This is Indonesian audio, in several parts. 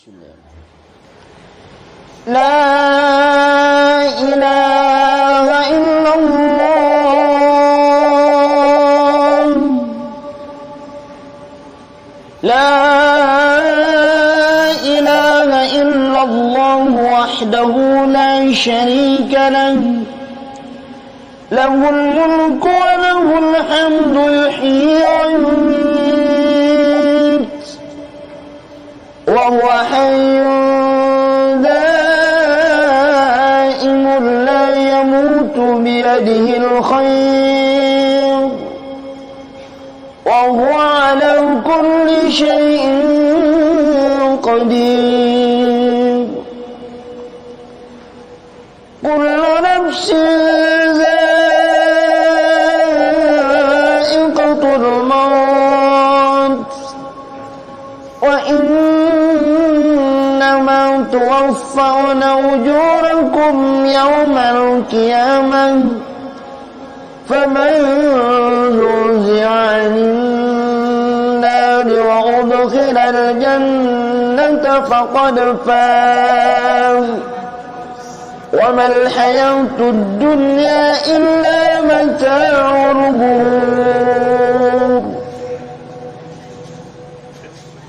Bismillah. La ilaha illallah. La ilaha illallah wahdahu la syarika lahu. Lahul mulku wa lahul hamdu yuhyi wa yumiit. Wa huwa hayyun daimun la yamutu biyadihil khair. Wa huwa ala kulli syai'in qadir. Kullu nafsin توفون أجوركم يوم القيامة فمن زحزح عن النار وأدخل الجنة فقد فاز وما الحياة الدنيا إلا متاع الغرور.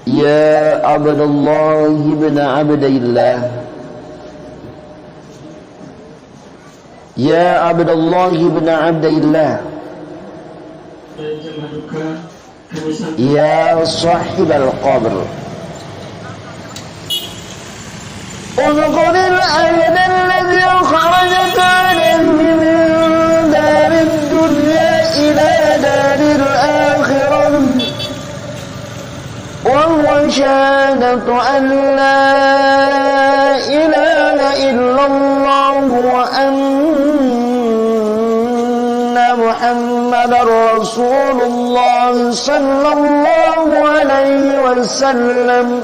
يا عبد الله بن عبد الله يا عبد الله بن عبد الله يا صاحب القبر اذكر العهد الذي خرجت عليه من دار الدنيا إلى دار الآخرة وهو شهادة أن لا إله إلا الله وأن محمد رسول الله صلى الله عليه وسلم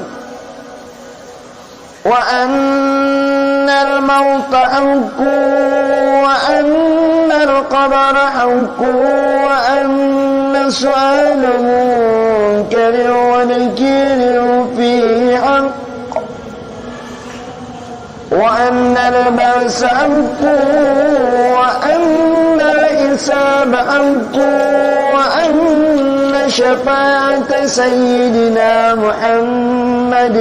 وأن الموت حق وأن القبر حق وأن سؤال منكر ونكير فيه حق وأن البعث حق وأن الحساب حق وأن شفاعة سيدنا محمد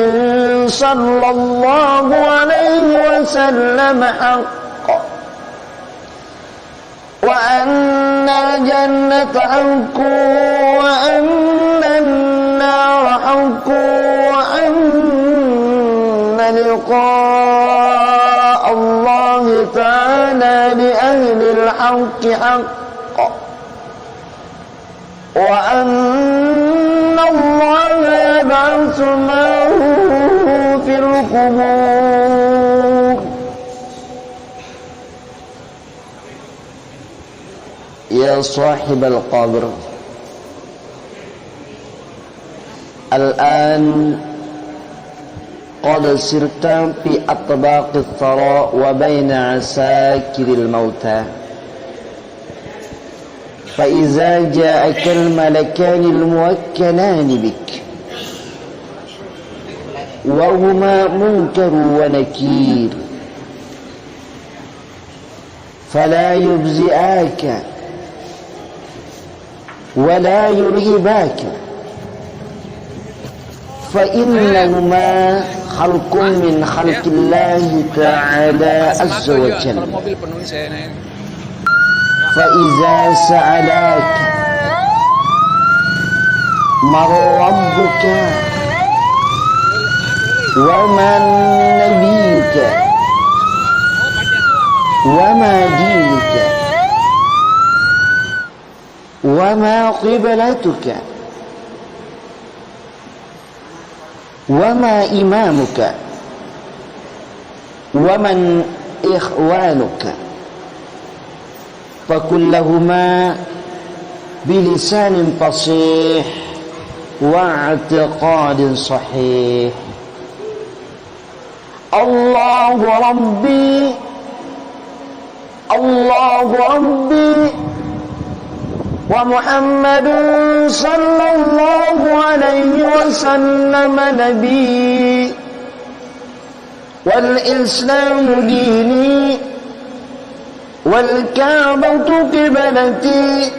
صلى الله عليه وسلم حق وأن الجنة حق وأن النار حق وأن لقاء الله تعالى لأهل الحق حق وأن الله يبعث معه في القبور. يا صاحب القبر الآن قد سرت في أطباق الثراء وبين عساكر الموتى فإذا جاءك الملكان الموكلان بك وهما منكر ونكير فلا يجزئاك ولا يرهباك فإنهما خلق من خلق الله تعالى عز وجل فإذا سألاك من ربك ومن نبيك وما دينك وما قبلتك وما إمامك ومن إخوانك فقل لهما بلسان فصيح واعتقاد صحيح الله ربي الله ربي ومحمد صلى الله عليه وسلم نبي والإسلام ديني والكعبة قبلتي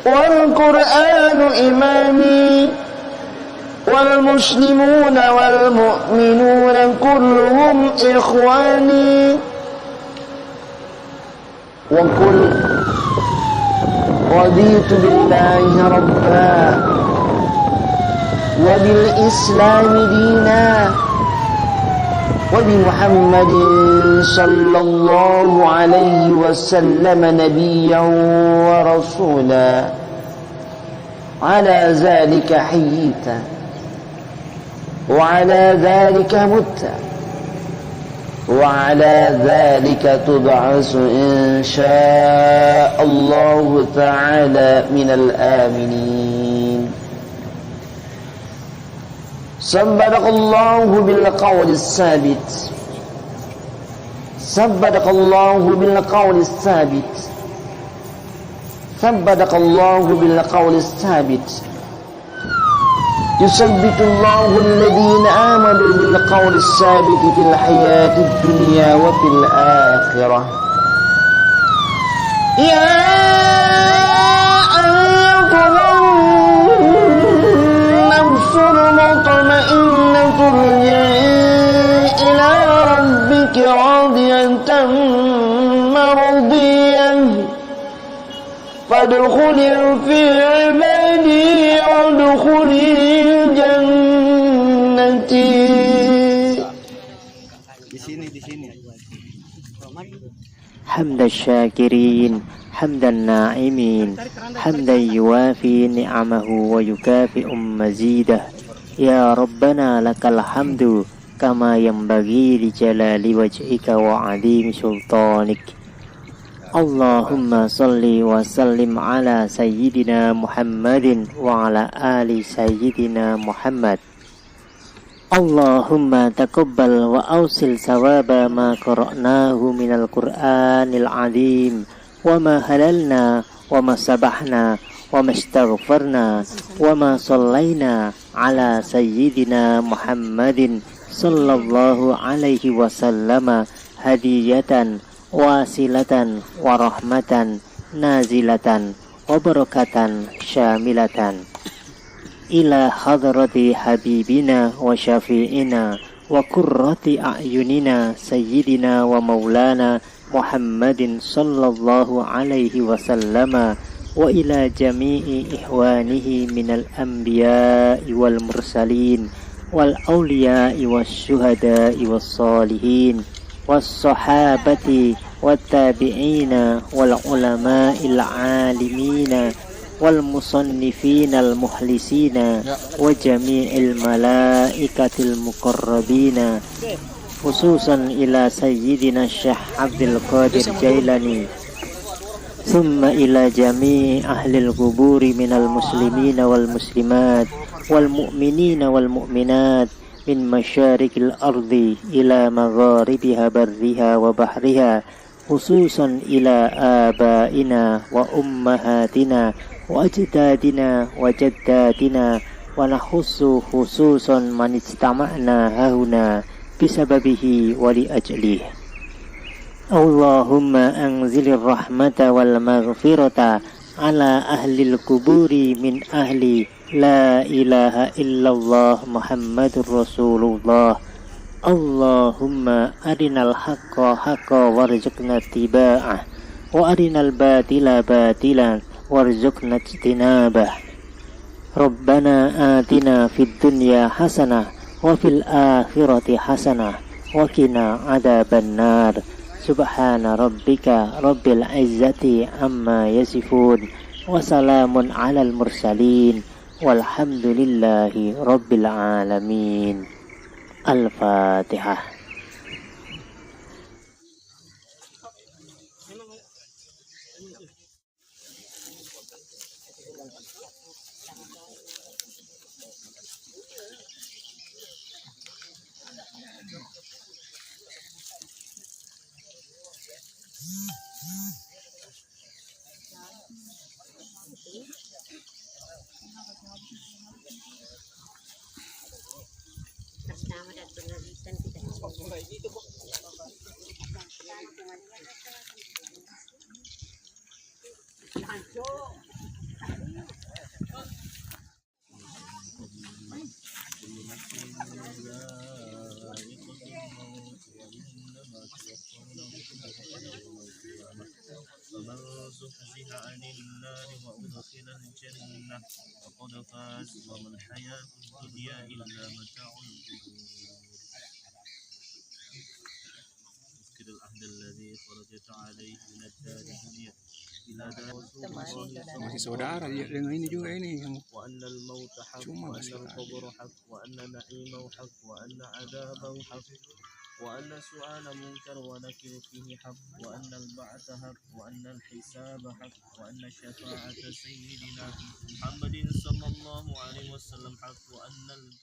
والقرآن إمامي والمسلمون والمؤمنون كلهم إخواني. وقل رضيت بالله ربا وبالإسلام دينا وبمحمد صلى الله عليه وسلم نبيا ورسولا. على ذلك حييت وعلى ذلك مت وعلى ذلك تبعث إن شاء الله تعالى من الآمنين. صدق الله بالقول الثابت صدق الله بالقول الثابت صدق الله بالقول الثابت. يثبت الله الذين آمنوا بالقول الثابت في الحياة الدنيا وفي الآخرة. يا أيتها النفس المطمئنة ارجعي إلى ربك راضية مرضية فادخلي في عبادي وادخلي جنتي. Di sini. حمد الشاكرين حمد الناعمين حمدا يوافي نعمه ويكافئ مزيده. يا ربنا لك الحمد كما ينبغي لجلال وجهك وعظيم سلطانك. اللهم صل وسلم على سيدنا محمد وعلى آل سيدنا محمد. اللهم تقبل وأوصل ثواب ما قرأناه من القرآن العظيم وما هللنا وما سبحنا وما استغفرنا وما صلينا على سيدنا محمد صلى الله عليه وسلم هدية واصلة ورحمة نازلة وبركة شاملة إلى حضرة حبيبنا وشفيعنا وقرة أعيننا سيدنا ومولانا محمد صلى الله عليه وسلم وإلى جميع إخوانه من الأنبياء والمرسلين والأولياء والشهداء والصالحين والصحابة والتابعين والعلماء العالمين والمصنفين المخلصين وجميع الملائكة المقربين خصوصا إلى سيدنا الشيخ عبد القادر الجيلاني ثم إلى جميع أهل القبور من المسلمين والمسلمات والمؤمنين والمؤمنات من مشارق الأرض إلى مغاربها برها وبحرها خصوصا إلى آبائنا وأمهاتنا وأجدادنا وجداتنا ونخص خصوصا من اجتمعنا هنا بسببه ولأجله. اللهم أنزل الرحمة والمغفرة على أهل القبور من أهل لا إله إلا الله محمد رسول الله. اللهم أرنا الحق حقا وارزقنا اتباعه وأرنا الباطل باطلا وارزقنا اجتنابه. ربنا آتنا في الدنيا حسنة وفي الآخرة حسنة وقنا عذاب النار. سبحان ربك رب العزة عما يصفون وسلام على المرسلين والحمد لله رب العالمين. الفاتحة. Atas nama dan penerbitan kita فمن زحزح عن النار وأدخل الجنة فقد فاز وما الحياة الدنيا إلا متاع الغرور. اذكر العهد الذي خرجت عليه من الدار الدنيا إلى دار رسول الله Masih saudara ya dengan ini juga ini yang وأن الموت حق cuma وأن masih القبر حق وأن نعيمه حق وأن عذابه حق وأن السؤال منكر ونكر فيه حق وأن البعث حق وأن الحساب حق وأن شفاعة سيدنا محمد صلى الله عليه وسلم حق وأن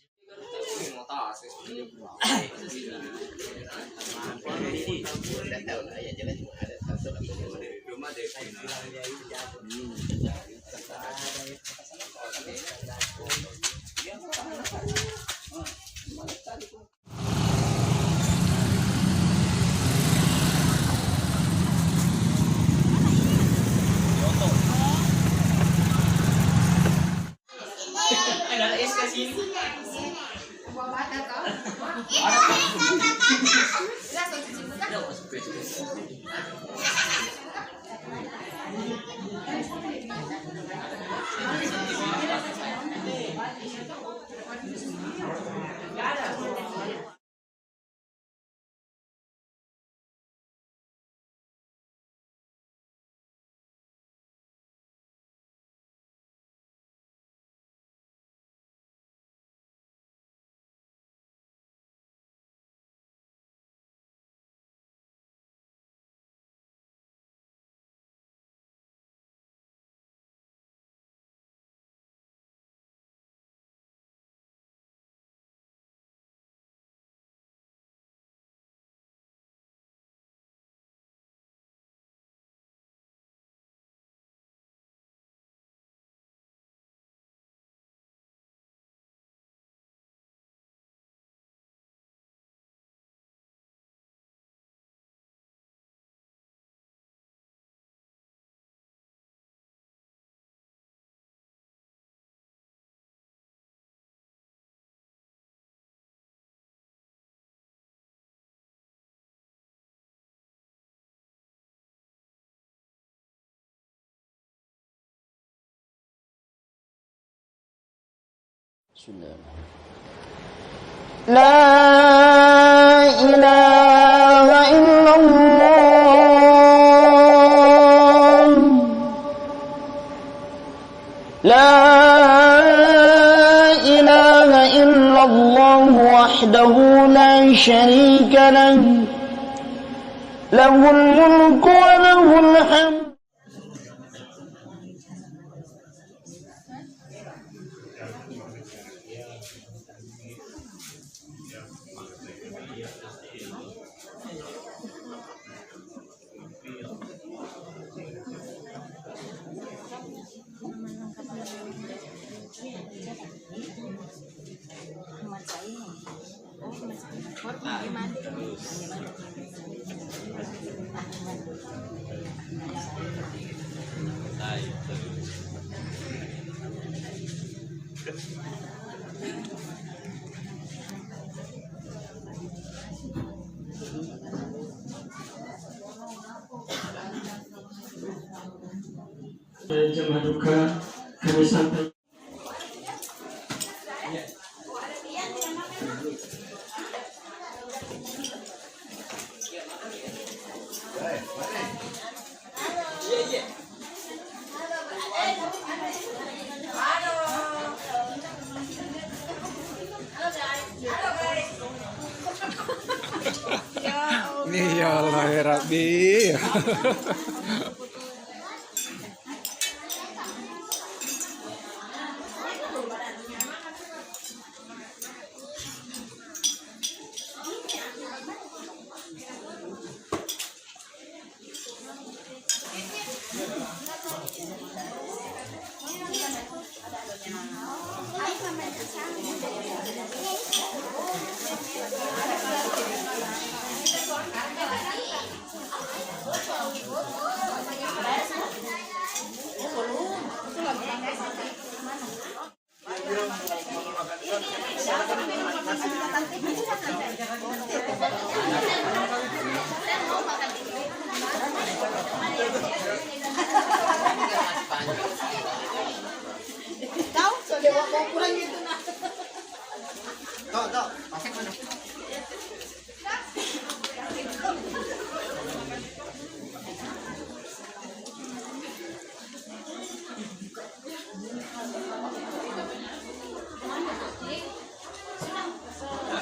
لا إله إلا الله لا إله إلا الله وحده لا شريك له له الملك وله الحمد Jemaah duka kami sampaikan. ini ya Allah ya Rabbi.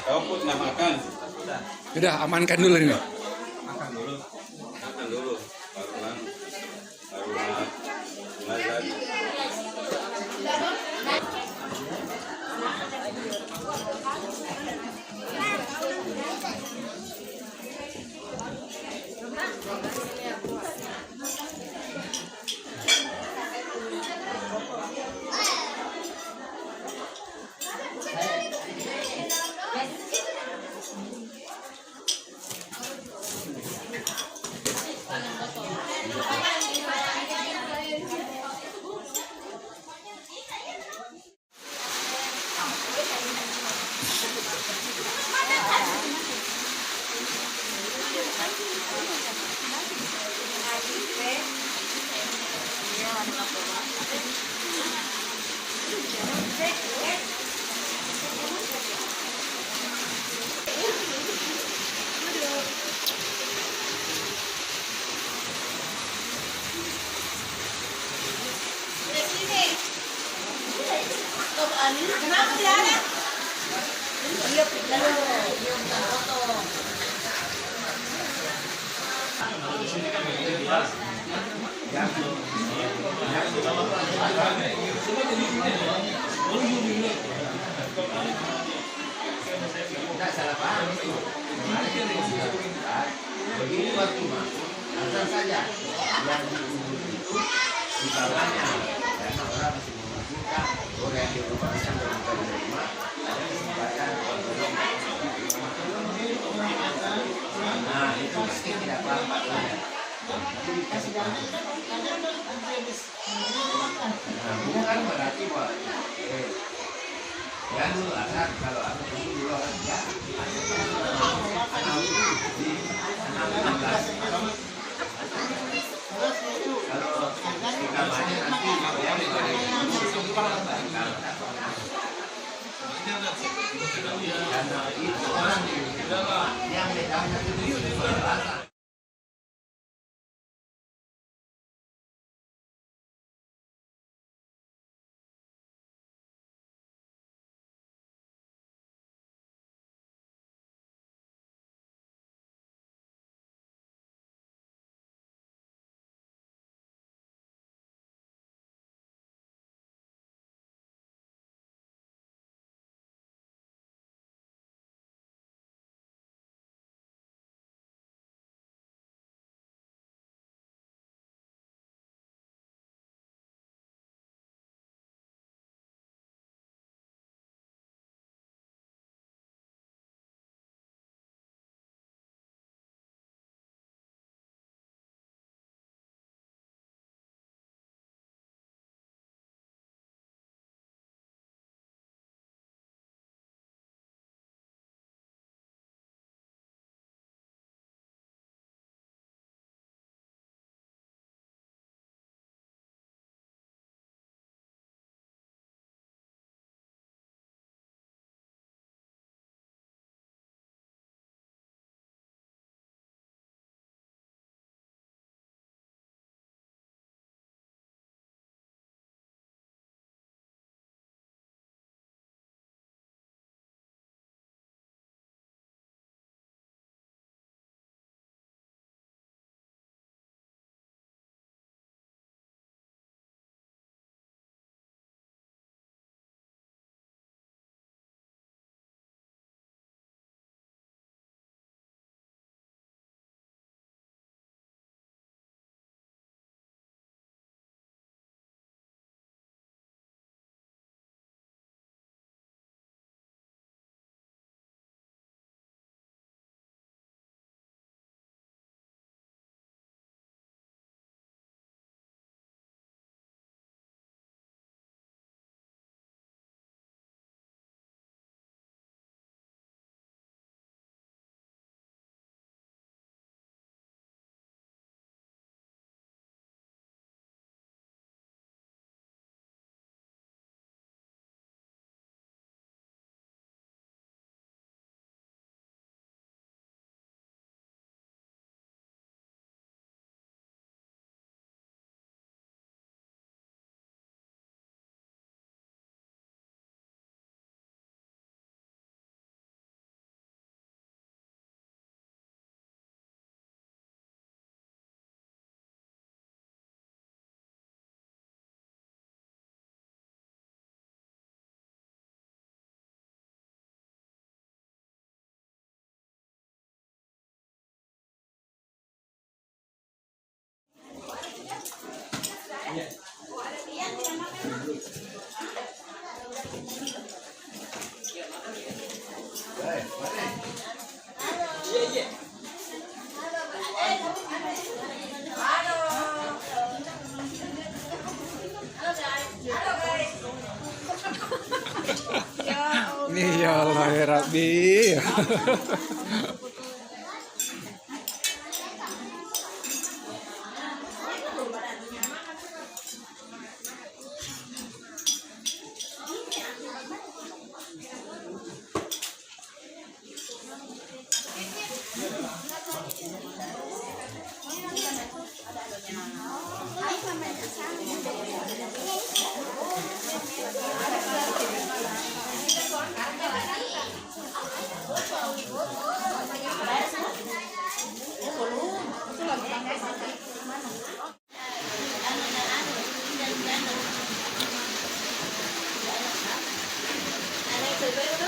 Kau nggak makan? Udah amankan dulu ini. Makan dulu. Makan dulu. Barulah mulai lagi. Kenapa tidak ada? Tidak salah paham itu. Begini waktu asal saja yang diundur itu di bawahnya karena orang masih memasukkan orang yang dirupakan dalam menerima ada kesempatan belum. Nah itu pasti tidak paham Pak Lurah. Tapi dikasih paham. Nah bukan berarti bahwa ya dulu asal kalau aku dulu orang ya kalau kamarnya nanti yang karena itu orang yang bedanya itu Amin ya Allah ya Rabbi.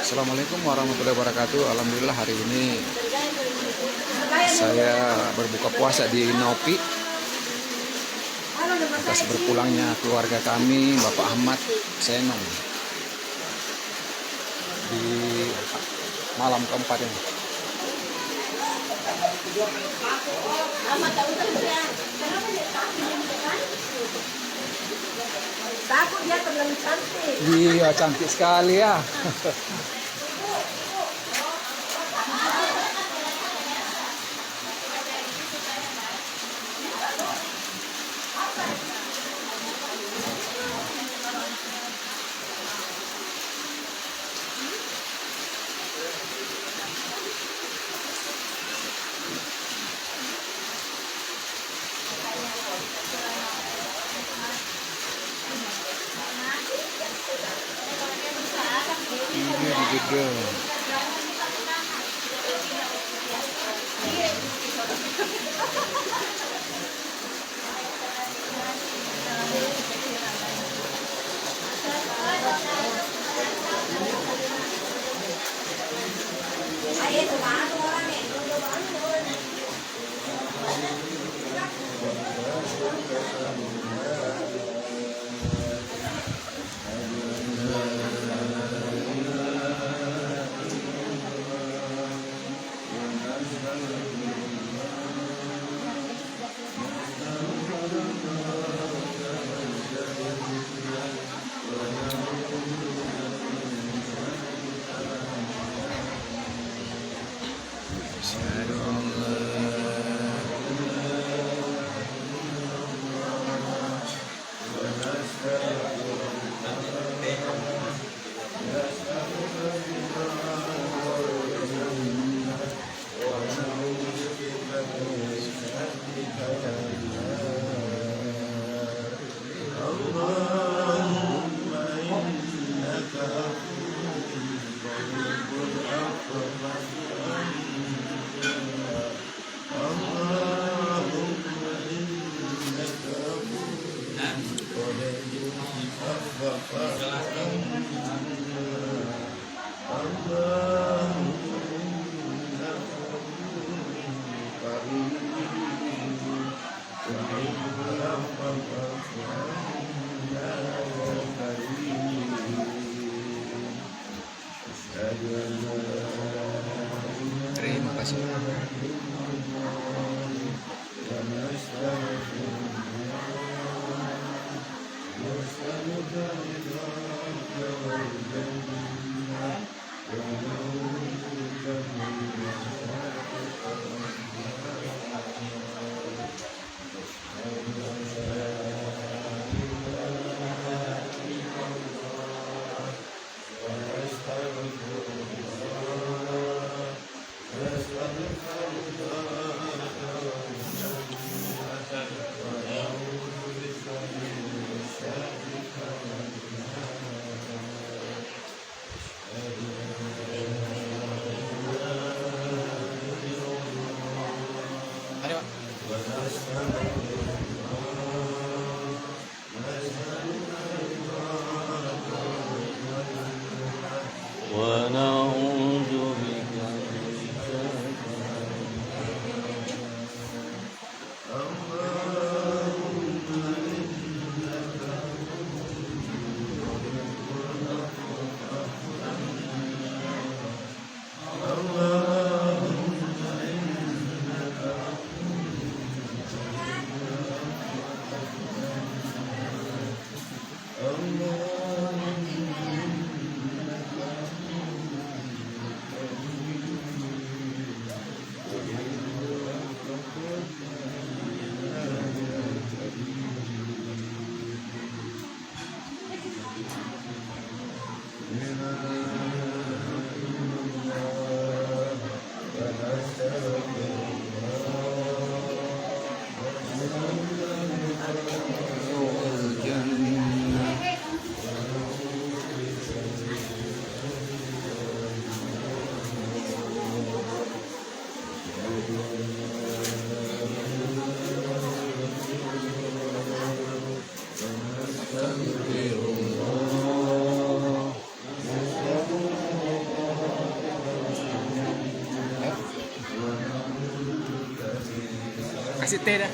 Assalamualaikum warahmatullahi wabarakatuh. Alhamdulillah hari ini saya berbuka puasa di Nopi atas berpulangnya keluarga kami, Bapak Ahmad Senong, di malam keempat ini. Takut dia terlalu cantik. Iya, cantik sekali ya. Ini di gedung. Terima kasih. ونعوذ بك من شر Kasih teh dah.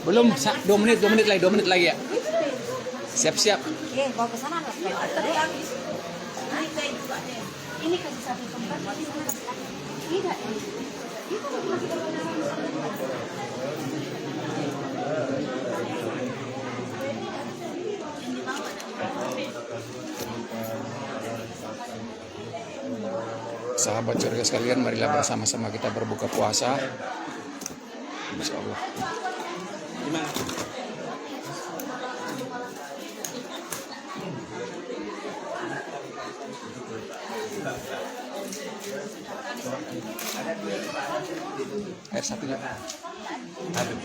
Belum, 2 menit lagi ya. Siap-siap. Bawa ke sana lah. Ini kasih satu tempat di sana. Tidak. Itu lagi Sahabat surga sekalian, marilah bersama-sama kita berbuka puasa. Insya Allah. Air sapinya. Aduh.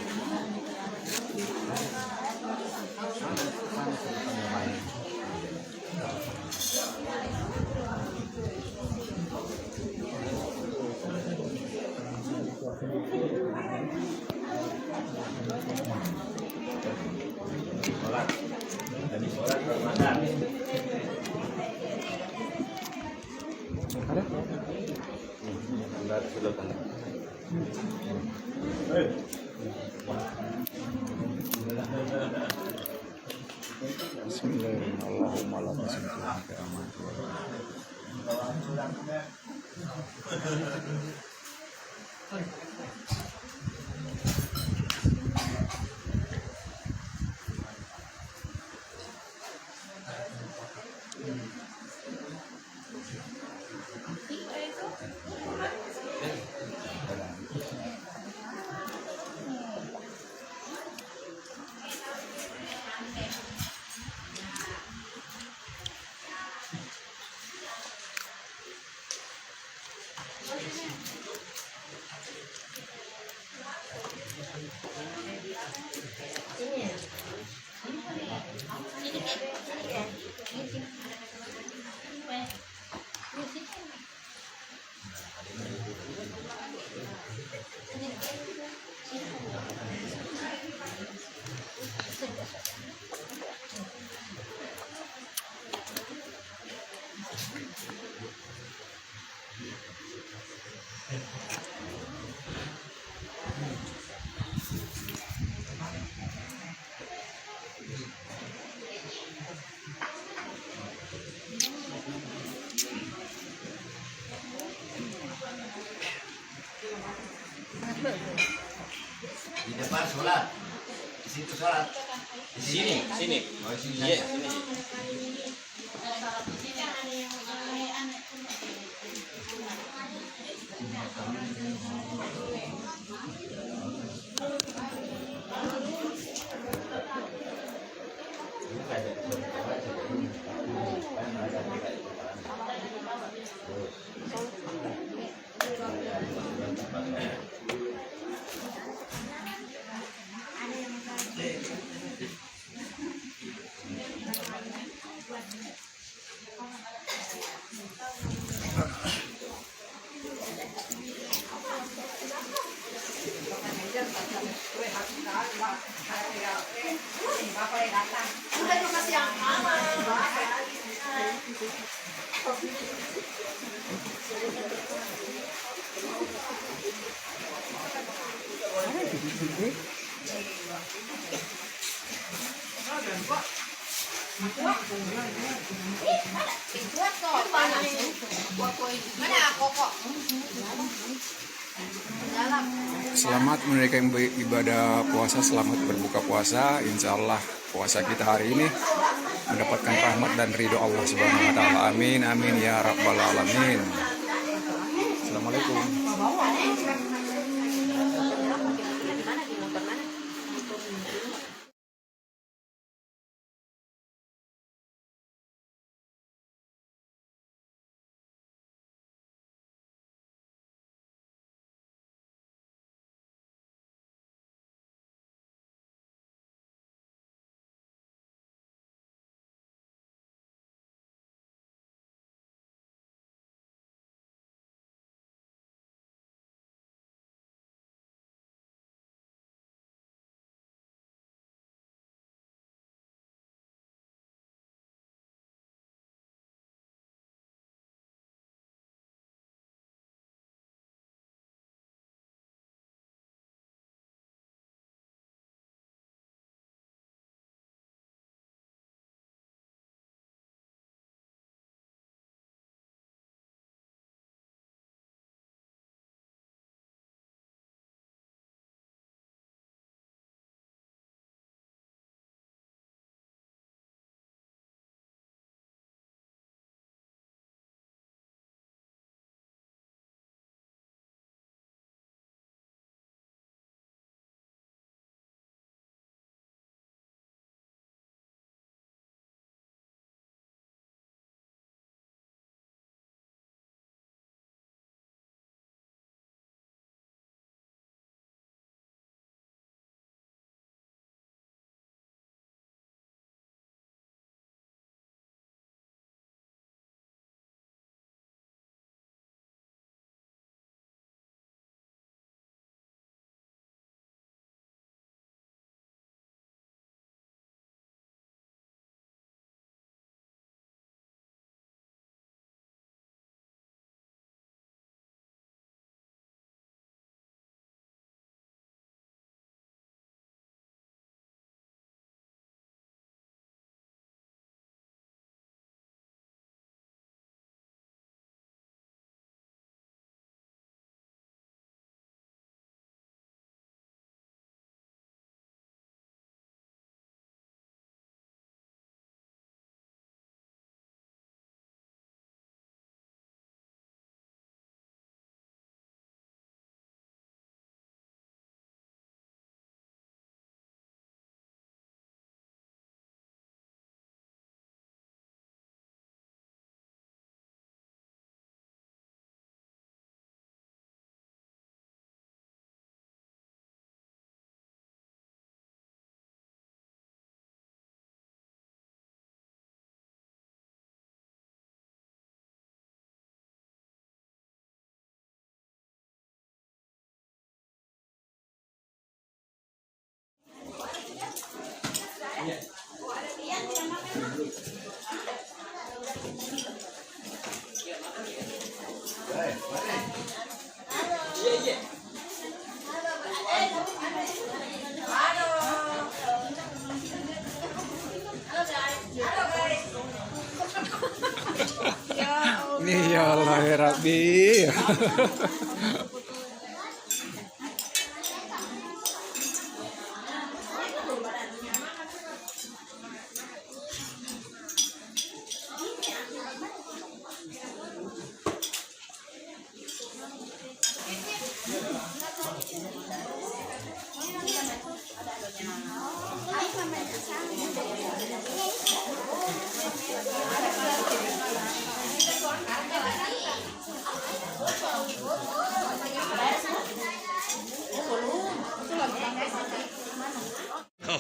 Di depan sholat, di situ sholat. Di sini. Sini. Oh, sini. Iya, sini. Selamat menunaikan ibadah puasa, selamat berbuka puasa. Insya Allah puasa kita hari ini mendapatkan rahmat dan ridho Allah Subhanahu wa Ta'ala. Amin, amin ya Rabbal Alamin. Assalamualaikum. Ini ya Allah ya Rabbi.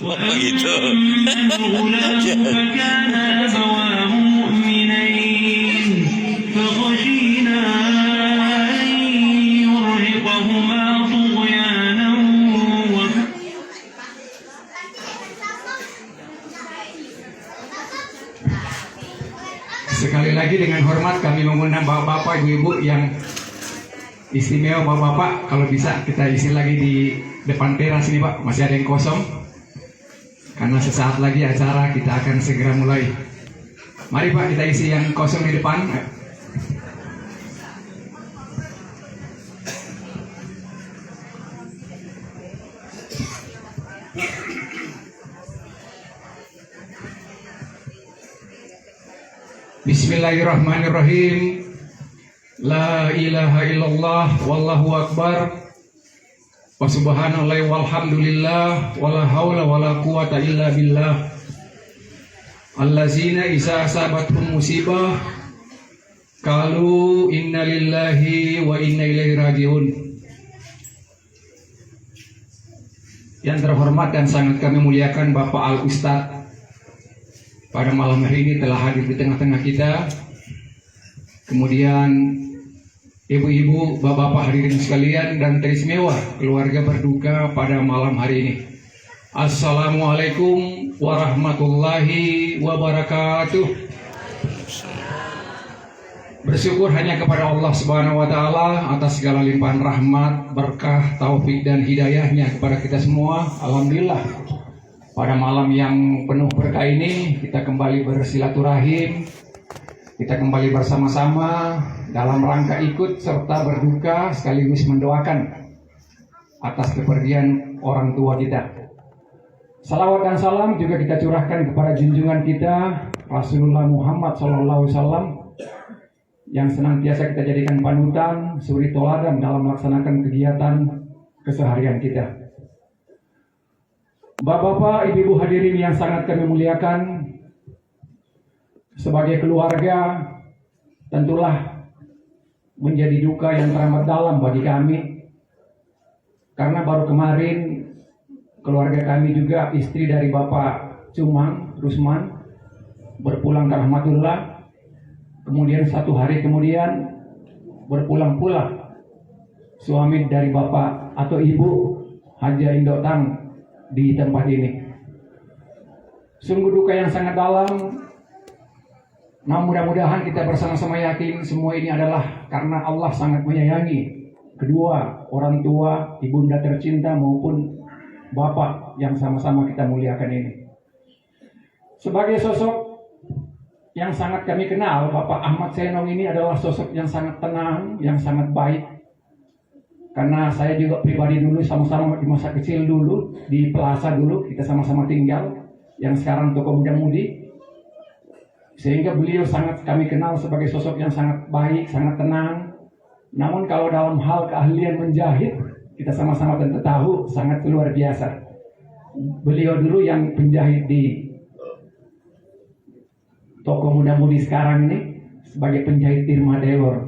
Begitu. فكان أبواه مؤمنين فخشينا أن يرهقهما طغيانا Sekali Sekali lagi dengan hormat kami mengundang bapak-bapak, ibu-ibu yang istimewa, bapak-bapak, kalau bisa kita isi lagi di depan teras ini Pak, masih ada yang kosong. Karena sesaat lagi acara kita akan segera mulai. Mari Pak, kita isi yang kosong di depan. Bismillahirrahmanirrahim. La ilaha illallah wallahu akbar. Wa subhanallahi walhamdulillah wala haula wala quwata illa billah. Allazina isa asabathum musibah qalu inna lillahi wa inna ilaihi rajiun. Yang terhormat dan sangat kami muliakan Bapak Al Ustadz pada malam hari ini telah hadir di tengah-tengah kita. Kemudian ibu-ibu, bapak-bapak hadirin sekalian dan teristimewa keluarga berduka pada malam hari ini. Assalamualaikum warahmatullahi wabarakatuh. Bersyukur hanya kepada Allah Subhanahu wa taala atas segala limpahan rahmat, berkah, taufik dan hidayahnya kepada kita semua. Alhamdulillah. Pada malam yang penuh berkah ini kita kembali bersilaturahim, kita kembali bersama-sama dalam rangka ikut serta berduka sekaligus mendoakan atas kepergian orang tua kita. Salawat dan salam juga kita curahkan kepada junjungan kita Rasulullah Muhammad SAW yang senantiasa kita jadikan panutan, suri toladan dalam melaksanakan kegiatan keseharian kita. Bapak-bapak, ibu-ibu hadirin yang sangat kami muliakan, sebagai keluarga tentulah menjadi duka yang teramat dalam bagi kami, karena baru kemarin keluarga kami juga istri dari Bapak Cumang Rusman berpulang ke rahmatullah. Kemudian satu hari kemudian berpulang pula suami dari Bapak atau Ibu Haja Indotang di tempat ini. Sungguh duka yang sangat dalam. Namun mudah-mudahan kita bersama-sama yakin semua ini adalah karena Allah sangat menyayangi kedua orang tua, ibunda tercinta maupun bapak yang sama-sama kita muliakan ini. Sebagai sosok yang sangat kami kenal, Bapak Ahmad Senong ini adalah sosok yang sangat tenang, yang sangat baik. Karena saya juga pribadi dulu sama-sama di masa kecil dulu di Plaza dulu kita sama-sama tinggal, yang sekarang toko muda-mudi, sehingga beliau sangat kami kenal sebagai sosok yang sangat baik, sangat tenang. Namun kalau dalam hal keahlian menjahit kita sama-sama tentu tahu sangat luar biasa. Beliau dulu yang penjahit di toko muda-mudi sekarang ini sebagai penjahit Irma Delor.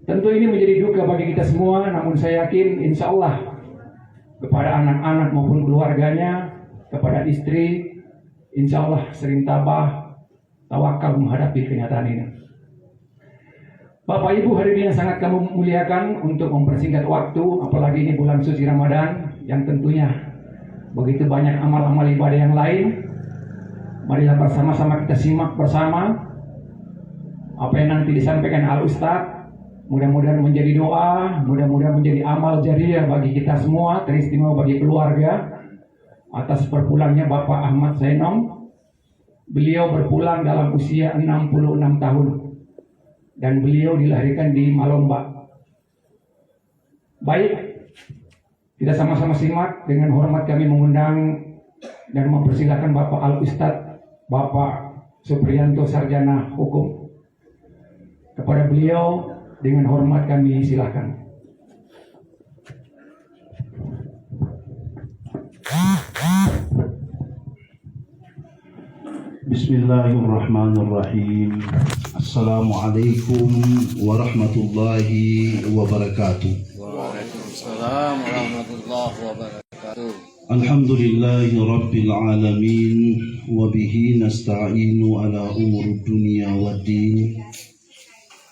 Tentu ini menjadi duka bagi kita semua, namun saya yakin insya Allah kepada anak-anak maupun keluarganya, kepada istri, insya Allah sering tabah, tawakal menghadapi kenyataan ini. Bapak Ibu hadirin yang sangat kami muliakan, untuk mempersingkat waktu, apalagi ini bulan suci Ramadan yang tentunya begitu banyak amal-amal ibadah yang lain, marilah bersama-sama kita simak bersama apa yang nanti disampaikan Al Ustadz. Mudah-mudahan menjadi doa, mudah-mudahan menjadi amal jariah bagi kita semua, teristimewa bagi keluarga atas berpulangnya Bapak Ahmad Senong. Beliau berpulang dalam usia 66 tahun dan beliau dilahirkan di Malomba. Baik, kita sama-sama simak. Dengan hormat kami mengundang dan mempersilakan Bapak Al Ustadz Bapak Supriyanto Sarjana Hukum. Kepada beliau dengan hormat kami silakan. Bismillahirrahmanirrahim. Assalamualaikum warahmatullahi wabarakatuh. Waalaikumsalam warahmatullahi wabarakatuh. Alhamdulillahi rabbil alamin wa bihi nasta'inu ala umuri dunya waddin.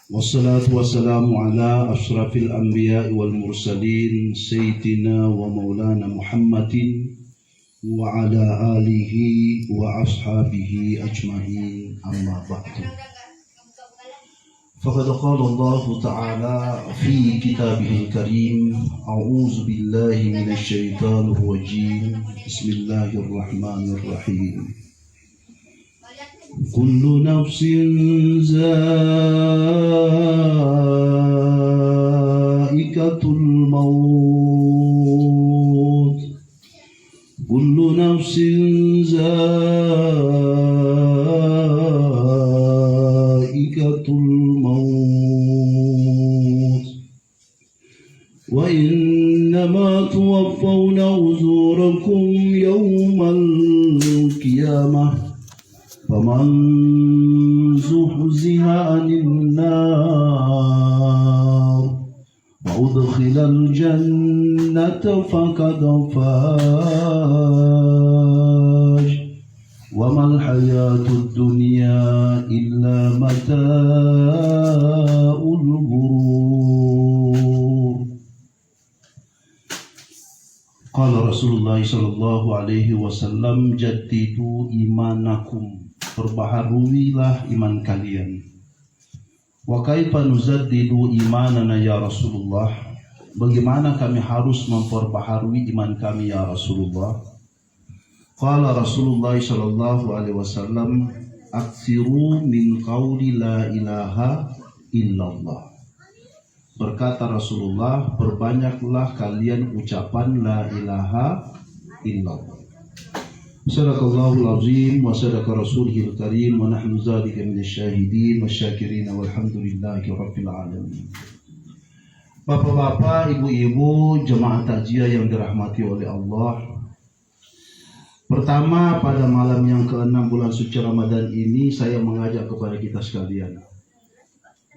Wassalatu wassalamu ala ashrafil anbiya wal mursalin sayyidina wa maulana Muhammadin wa ala alihi wa ashabihi ajma'in, amma ba'du. فقد قال الله تعالى في كتابه الكريم: أعوذ بالله من الشيطان الرجيم، بسم الله الرحمن الرحيم. كل نفس ذائقة الموت، كل نفس ذائقة الموت وإنما توفون أجوركم يوم القيامة فمن زحزح عن النار وأدخل الجنة فقد فاز وما الحياة الدنيا إلا متاع الغرور. قال رسول الله صلى الله عليه وسلم: jaddidu imanakum, perbaharuilah iman kalian. Wa kaifa nuzaddidu imanana ya Rasulullah, bagaimana kami harus memperbaharui iman kami ya Rasulullah? Qala Rasulullah sallallahu alaihi wasallam: aksiru min qauli la ilaha illallah. Berkata Rasulullah, perbanyaklah kalian ucapan la ilaha illallah. Sadaqallahul azim wa sadaqa rasulihil karim wa nahnu dzalika minasyahidin wasyakirin walhamdulillahi rabbil alamin. Bapak-bapak, ibu-ibu, jemaah takziah yang dirahmati oleh Allah. Pertama, pada malam yang ke-6 bulan suci Ramadan ini, saya mengajak kepada kita sekalian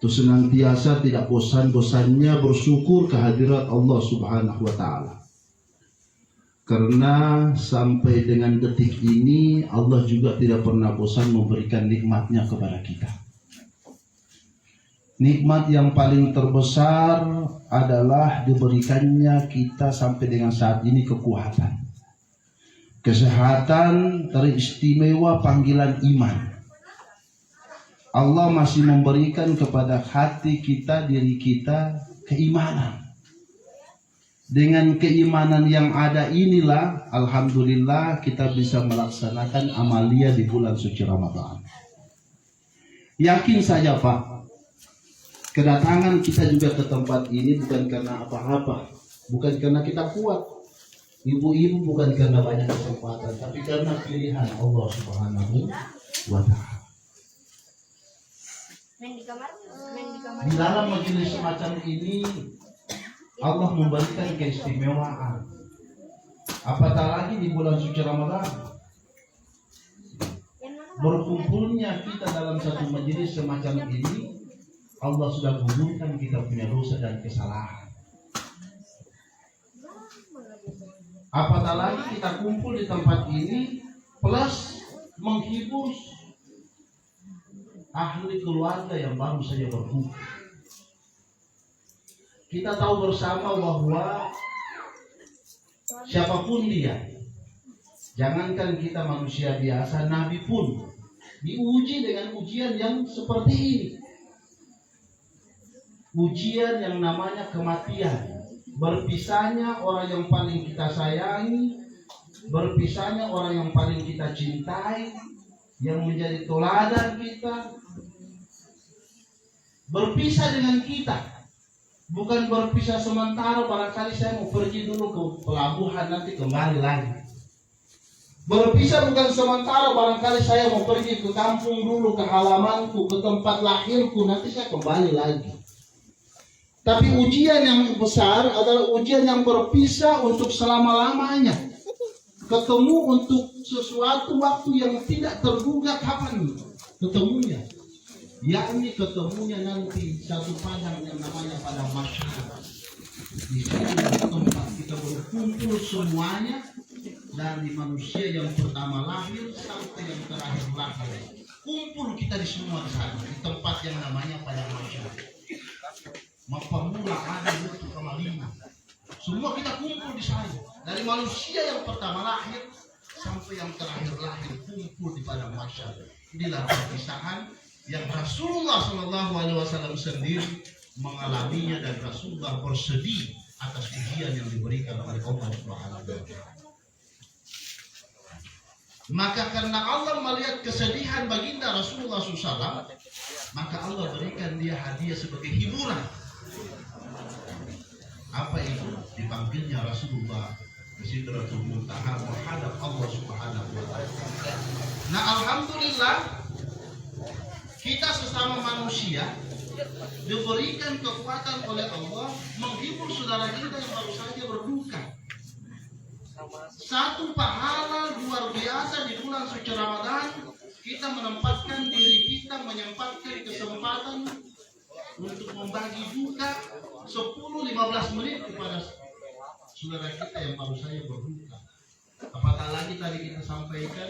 untuk senantiasa tidak bosan-bosannya bersyukur kehadirat Allah Subhanahu wa Ta'ala. Karena sampai dengan detik ini Allah juga tidak pernah bosan memberikan nikmatnya kepada kita. Nikmat yang paling terbesar adalah diberikannya kita sampai dengan saat ini kekuatan, kesehatan, teristimewa panggilan iman. Allah masih memberikan kepada hati kita, diri kita, keimanan. Dengan keimanan yang ada inilah, alhamdulillah kita bisa melaksanakan amalia di bulan suci Ramadan. Yakin saja Pak, kedatangan kita juga ke tempat ini bukan karena apa-apa, bukan karena kita kuat, ibu-ibu bukan karena banyak kesempatan, tapi karena pilihan Allah Subhanahu wa Ta'ala. Di dalam majelis semacam ini Allah memberikan keistimewaan. Apatah lagi di bulan suci Ramadan, berkumpulnya kita dalam satu majelis semacam ini, Allah sudah gugurkan kita punya dosa dan kesalahan. Apatah lagi kita kumpul di tempat ini plus menghibur ahli keluarga yang baru saja berkumpul. Kita tahu bersama bahwa siapapun dia, jangankan kita manusia biasa, Nabi pun diuji dengan ujian yang seperti ini. Ujian yang namanya kematian. Berpisahnya orang yang paling kita sayangi, berpisahnya orang yang paling kita cintai, yang menjadi teladan kita, berpisah dengan kita. Bukan berpisah sementara, barangkali saya mau pergi dulu ke pelabuhan nanti kembali lagi. Berpisah bukan sementara, barangkali saya mau pergi ke kampung dulu, ke halamanku, ke tempat lahirku, nanti saya kembali lagi. Tapi ujian yang besar adalah ujian yang berpisah untuk selama-lamanya. Ketemu untuk sesuatu waktu yang tidak terduga kapan ketemunya. Yakni ketemunya nanti satu padang yang namanya padang masyhur. Di sini tempat kita berkumpul semuanya, dari manusia yang pertama lahir sampai yang terakhir lahir. Kumpul kita di semua di sana, di tempat yang namanya padang masyhur. Mapamula ada itu kemalima. Semua kita kumpul di sana. Dari manusia yang pertama lahir sampai yang terakhir lahir kumpul di padang masyhur. Inilah perpisahan yang Rasulullah Shallallahu Alaihi Wasallam sendiri mengalaminya dan Rasulullah bersedih atas ujian yang diberikan oleh Allah Subhanahu wa Ta'ala. Maka karena Allah melihat kesedihan baginda Rasulullah SAW, maka Allah berikan dia hadiah sebagai hiburan. Apa itu? Dipanggilnya Rasulullah ke Sidratul Muntaha menghadap Allah Subhanahu wa Ta'ala. Nah, alhamdulillah kita sesama manusia diberikan kekuatan oleh Allah menghibur saudara kita yang baru saja berduka. Satu pahala luar biasa di bulan suci Ramadan, kita menempatkan diri kita, menyempatkan kesempatan untuk membagi duka 10-15 menit kepada saudara kita yang baru saja berduka. Apatah lagi tadi kita sampaikan,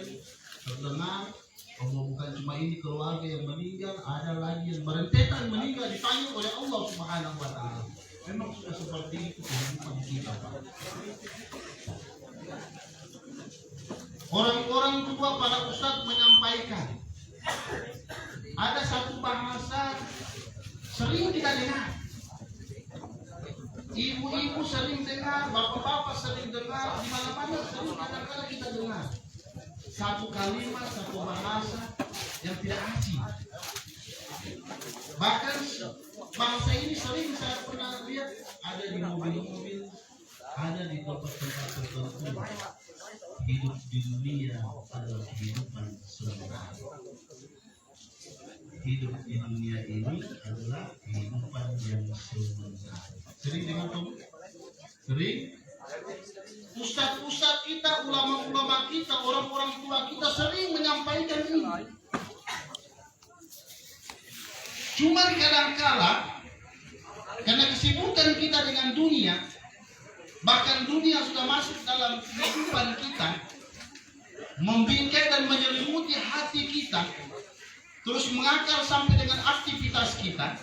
terdengar bahwa bukan cuma ini keluarga yang meninggal, ada lagi yang berentetan meninggal dipanggil oleh Allah Subhanahu wa Ta'ala. Memang sudah seperti itu kehidupan kita, Pak. Orang-orang tua para ustadz menyampaikan, ada satu bahasa sering kita dengar, ibu-ibu sering dengar, bapak-bapak sering dengar, di mana-mana sering kadang-kadang kita dengar. Satu kalimat, satu bahasa yang tidak asing. Bahkan bahasa ini sering saya pernah lihat ada di mobil-mobil, ada di tempat-tempat tertentu. Hidup di dunia adalah kehidupan sementara. Hidup di dunia ini adalah kehidupan yang sementara. Sering dengar kamu? Sering? Ustadz-ustadz kita, ulama-ulama kita, orang-orang tua kita sering menyampaikan ini. Cuma kadang-kala karena kesibukan kita dengan dunia, bahkan dunia sudah masuk dalam kehidupan kita, membingkai dan menyelimuti hati kita, terus mengakar sampai dengan aktivitas kita.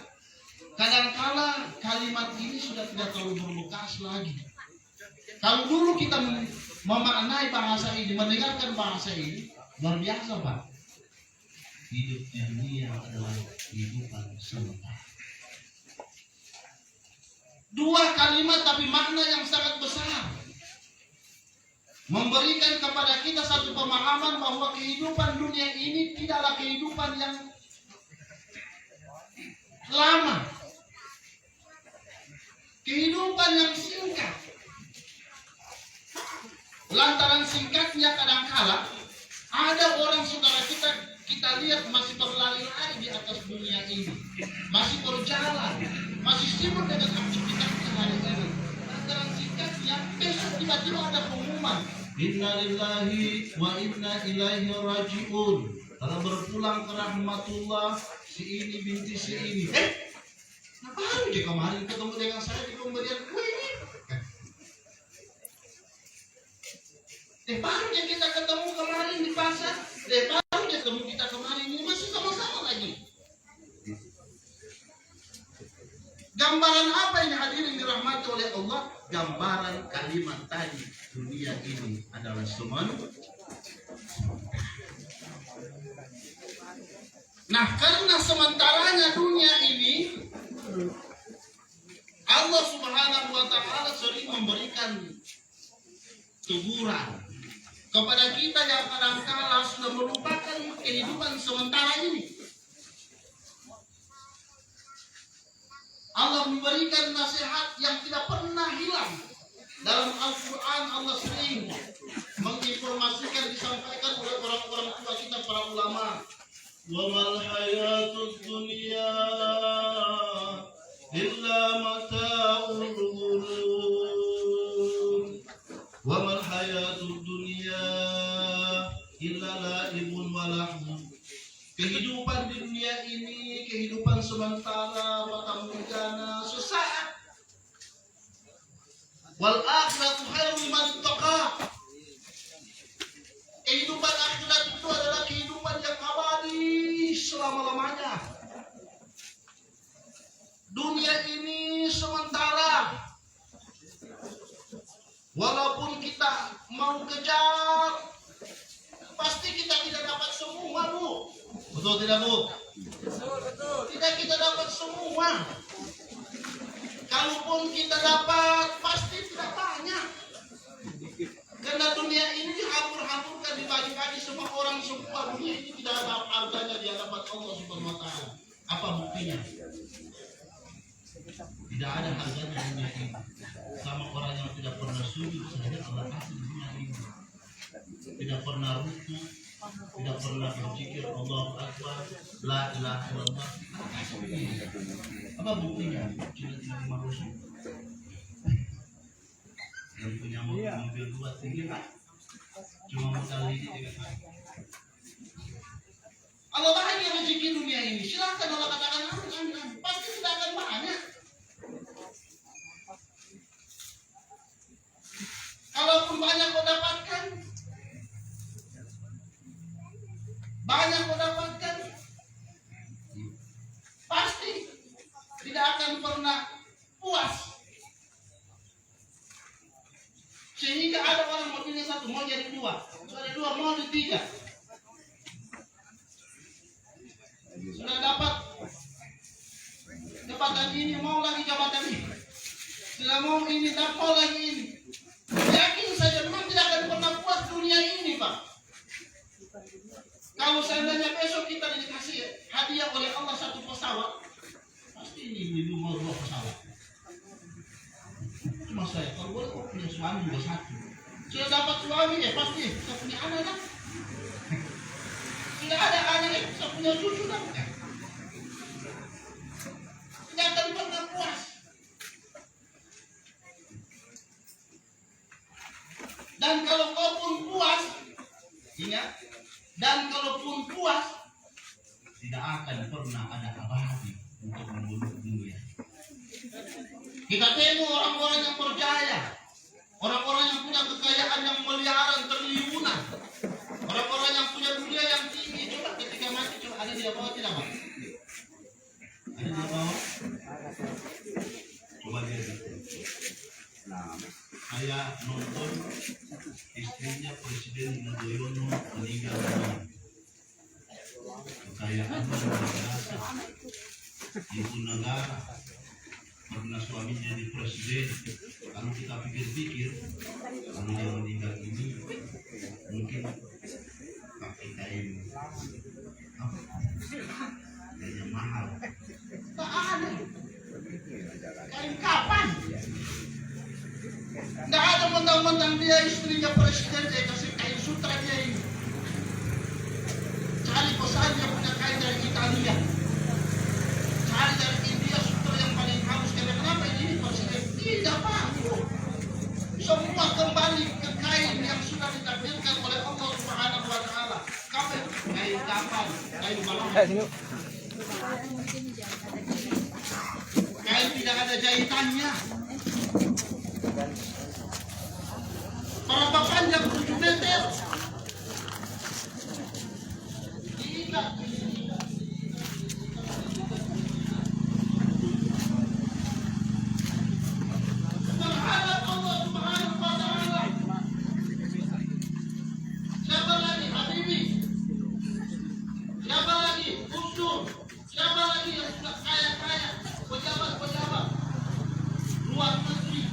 Kadang-kala kalimat ini sudah tidak terlalu berbekas lagi. Kalau dulu kita memaknai bahasa ini, mendengarkan bahasa ini, luar biasa, Pak. Hidup di dunia adalah kehidupan sementara. Dua kalimat tapi makna yang sangat besar. Memberikan kepada kita satu pemahaman bahwa kehidupan dunia ini tidaklah kehidupan yang lama. Kehidupan yang singkat. Lantaran singkatnya kadangkala ada orang saudara kita lihat masih berlari-lari di atas dunia ini, masih berjalan, masih sibuk dengan aktivitas sehari-hari. Lantaran singkatnya besok tiba-tiba ada pengumuman, Inna lillahi wa inna ilaihi raji'un. Telah berpulang ke rahmatullah si ini binti si ini. Baru dia kemarin ketemu dengan saya di pemberian kue ini. Baru dia kita ketemu kemarin di pasar. Baru dia ketemu kita kemarin ini, masih sama-sama lagi. Gambaran apa yang hadirin dirahmati oleh Allah? Gambaran kalimat tadi, dunia ini adalah sementara. Nah, karena sementaranya dunia ini, Allah Subhanahu wa Ta'ala sering memberikan teguran kepada kita yang kadangkala sudah melupakan kehidupan sementara ini. Allah memberikan nasihat yang tidak pernah hilang. Dalam Al-Quran Allah sering menginformasikan, disampaikan oleh orang-orang tua kita, para ulama. Wa mal hayatud dunya illa mata'ul ghurur. Wa mal hayatud dunya illa la'ibun wa lahun. Kehidupan di dunia ini kehidupan sementara, batamujana, sesaat. Wal akhiratu khairu liman taqa. Kehidupan akhirat itu adalah kehidupan yang abadi selama-lamanya. Dunia ini sementara. Walaupun kita mau kejar, pasti kita tidak dapat semua, Bu. Betul tidak, Bu? semua. Kalaupun kita dapat, pasti tidak banyak. Karena dunia ini dihambur-hamburkan, dibagi-bagi semua orang, semua dunia ini tidak ada harganya di hadapan Allah Subhanahu wa Ta'ala. Apa buktinya? Tidak ada harganya dunia ini. Sama orang yang tidak pernah sujud saja Allah kasih dunia ini. Tidak pernah ruku, tidak pernah berzikir Allahu Akbar, la ilaha illallah. Apa buktinya? Cuma tidak manusia. Yang punya mobil dua tinggi tak? Cuma modal ini juga tak. Allah banyak rezeki dunia ini. Silakan Allah katakan amin. Pasti tidak akan banyak. Kalaupun banyak kau dapatkan, pasti tidak akan pernah puas. Sehingga ada orang mau pilih satu, mau jadi dua, ada dua, mau jadi tiga. Sudah dapat jabatan ini, mau lagi jabatan ini. Sudah mau ini, dapat lagi ini. Yakin saja memang tidak akan pernah puas dunia ini, Pak. Kalau seandainya besok kita dikasih hadiah oleh Allah satu pesawat, pasti ini mau dua pesawat. Cuma saya, kalau boleh kok punya suami juga satu. Sudah dapat suami ya pasti kita punya anak kan? Sudah ada anak ya kita punya cucu kan? Tidak akan pernah puas. Dan kalau kau pun puas, ingat, dan kalaupun puas, tidak akan pernah ada abadi untuk membunuh dunia. Kita tengok orang-orang yang berjaya, orang-orang yang punya kekayaan yang miliaran triliunan, orang-orang yang punya dunia yang tinggi. Coba ketika mati, coba ada di bawah tidak, Pak? Ada di bawah? Coba lihat. Saya nonton istrinya Presiden Yudhoyono meninggal dunia. Kekayaan luar biasa. Ibu negara, pernah suaminya jadi presiden. Kalau kita pikir-pikir, kalau dia meninggal ini mungkin pakai kain apa? Kain mahal. Tak ada. Kain kapan? Tidak ada mentang-mentang dia istrinya presiden, dia kasih kain sutra dia ini. Cari pesan dia punya kain dari Italia. Cari dari India sutra yang paling halus. Kenapa ini presiden? Tidak, Pak. Semua kembali ke kain yang sudah ditakdirkan oleh Allah Subhanahu wa Ta'ala. Kain kapan? Kain balon. Kain tidak ada jahitannya. Berapa panjang 7 meter? Tidak. Berharap Allah Subhanahu wa Ta'ala. Siapa lagi? Habibie. Siapa lagi? Gus Dur. Siapa lagi yang sudah kaya-kaya? Pejabat-pejabat luar negeri.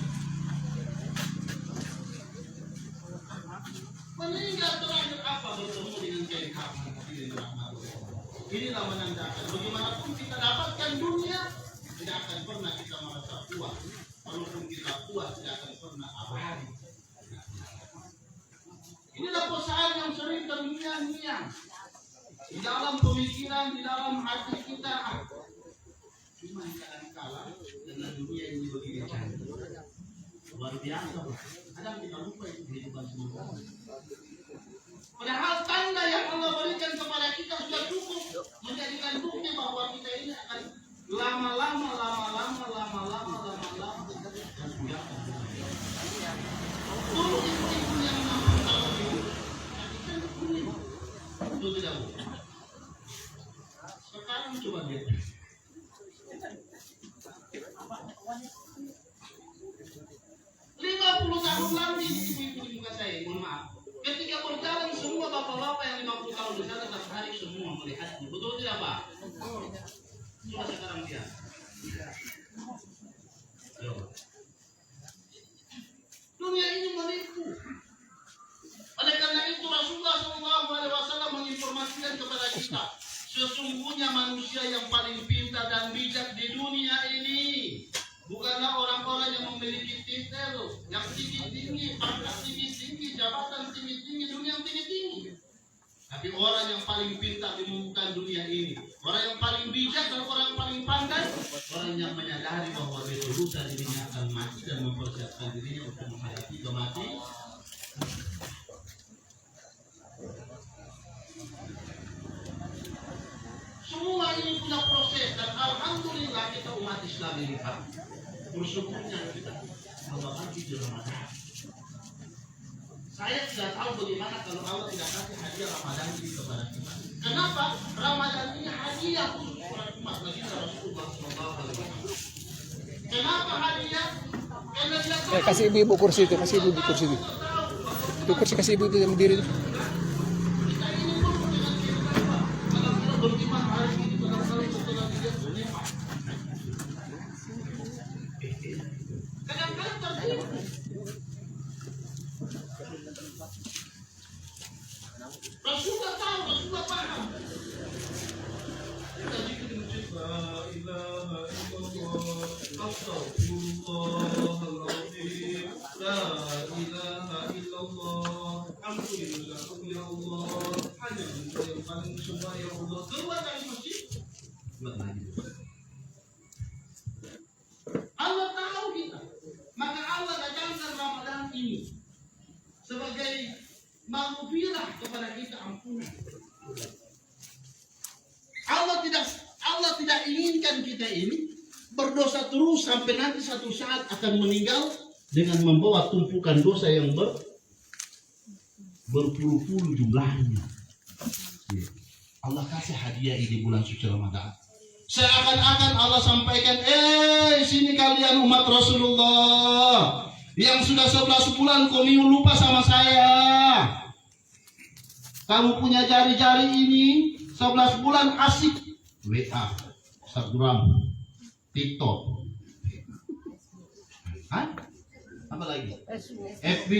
Meninggal terakhir apa bertemu dengan Kiai Haji Inilah menandakan bagaimanapun kita dapatkan dunia, tidak akan pernah kita merasa puas. Walaupun kita puas, tidak akan pernah abadi. Inilah pesan yang sering terngiang-ngiang di dalam pemikiran, di dalam hati kita. Cuma kadang kala dengan dunia ini begini cantik, luar biasa. Kadang kita lupa itu kehidupan semua. Padahal tanda yang Allah berikan kepada kita sudah cukup menjadikan bukti bahwa kita ini akan lama-lama dulu ibu-ibu yang mampu kalau itu kan kuning itu tidak boleh. Sekarang coba lihat 50 tahun lalu ibu-ibu di muka saya, mohon maaf. Ketika berjalan semua bapak-bapak yang 50 tahun di sana setiap hari semua melihatnya. Betul tidak, Pak? Coba sekarang lihat. Dunia ini menipu. Oleh karena itu Rasulullah SAW menginformasikan kepada kita, sesungguhnya manusia yang paling pintar dan bijak di dunia ini bukanlah orang-orang yang memiliki titel yang tinggi-tinggi, pangkat tinggi-tinggi, jabatan tinggi-tinggi, dunia yang tinggi-tinggi. Tapi orang yang paling pintar di muka dunia ini, orang yang paling bijak dan orang yang paling pandai, orang yang menyadari bahwa besok lusa dirinya akan mati dan mempersiapkan dirinya untuk menghadapi kematian. Semua ini punya proses dan alhamdulillah kita umat Islam ini Pak, bersyukurnya kita memahami di Ramadan. Saya tidak tahu bagaimana kalau Allah tidak kasih hadiah Ramadan ini kepada kita. Kenapa? Ramadan ini hadiah khusus kepada umat baginda Rasulullah SAW. Kenapa hadiah? Karena dia tahu. Kasih ibu kursi itu, kasih ibu kursi itu. Itu kursi kasih ibu itu yang berdiri itu. Kita ini pun dengan kita Pak. Kalau kita beriman hari ini benar-benar setelah dia boleh Pak. Kadang-kadang tertipu. Rasulullah tahu, Rasulullah paham. Kita jika di masjid la ilaha illallah, astagfirullahaladzim, la ilaha illallah, alhamdulillah, ya Allah, hanya Engkau yang paling sembah ya Allah. Keluar dari masjid, buat lagi. Allah tahu kita, maka Allah datangkan Ramadan ini sebagai maghfirah kepada kita, ampunan. Allah tidak inginkan kita ini berdosa terus sampai nanti satu saat akan meninggal dengan membawa tumpukan dosa yang berpuluh-puluh jumlahnya. Allah kasih hadiah ini bulan suci Ramadan. Seakan-akan Allah sampaikan, sini kalian umat Rasulullah yang sudah 11 bulan kamu lupa sama saya. Kamu punya jari-jari ini 11 bulan asik WA, Instagram, TikTok, apa lagi? FB.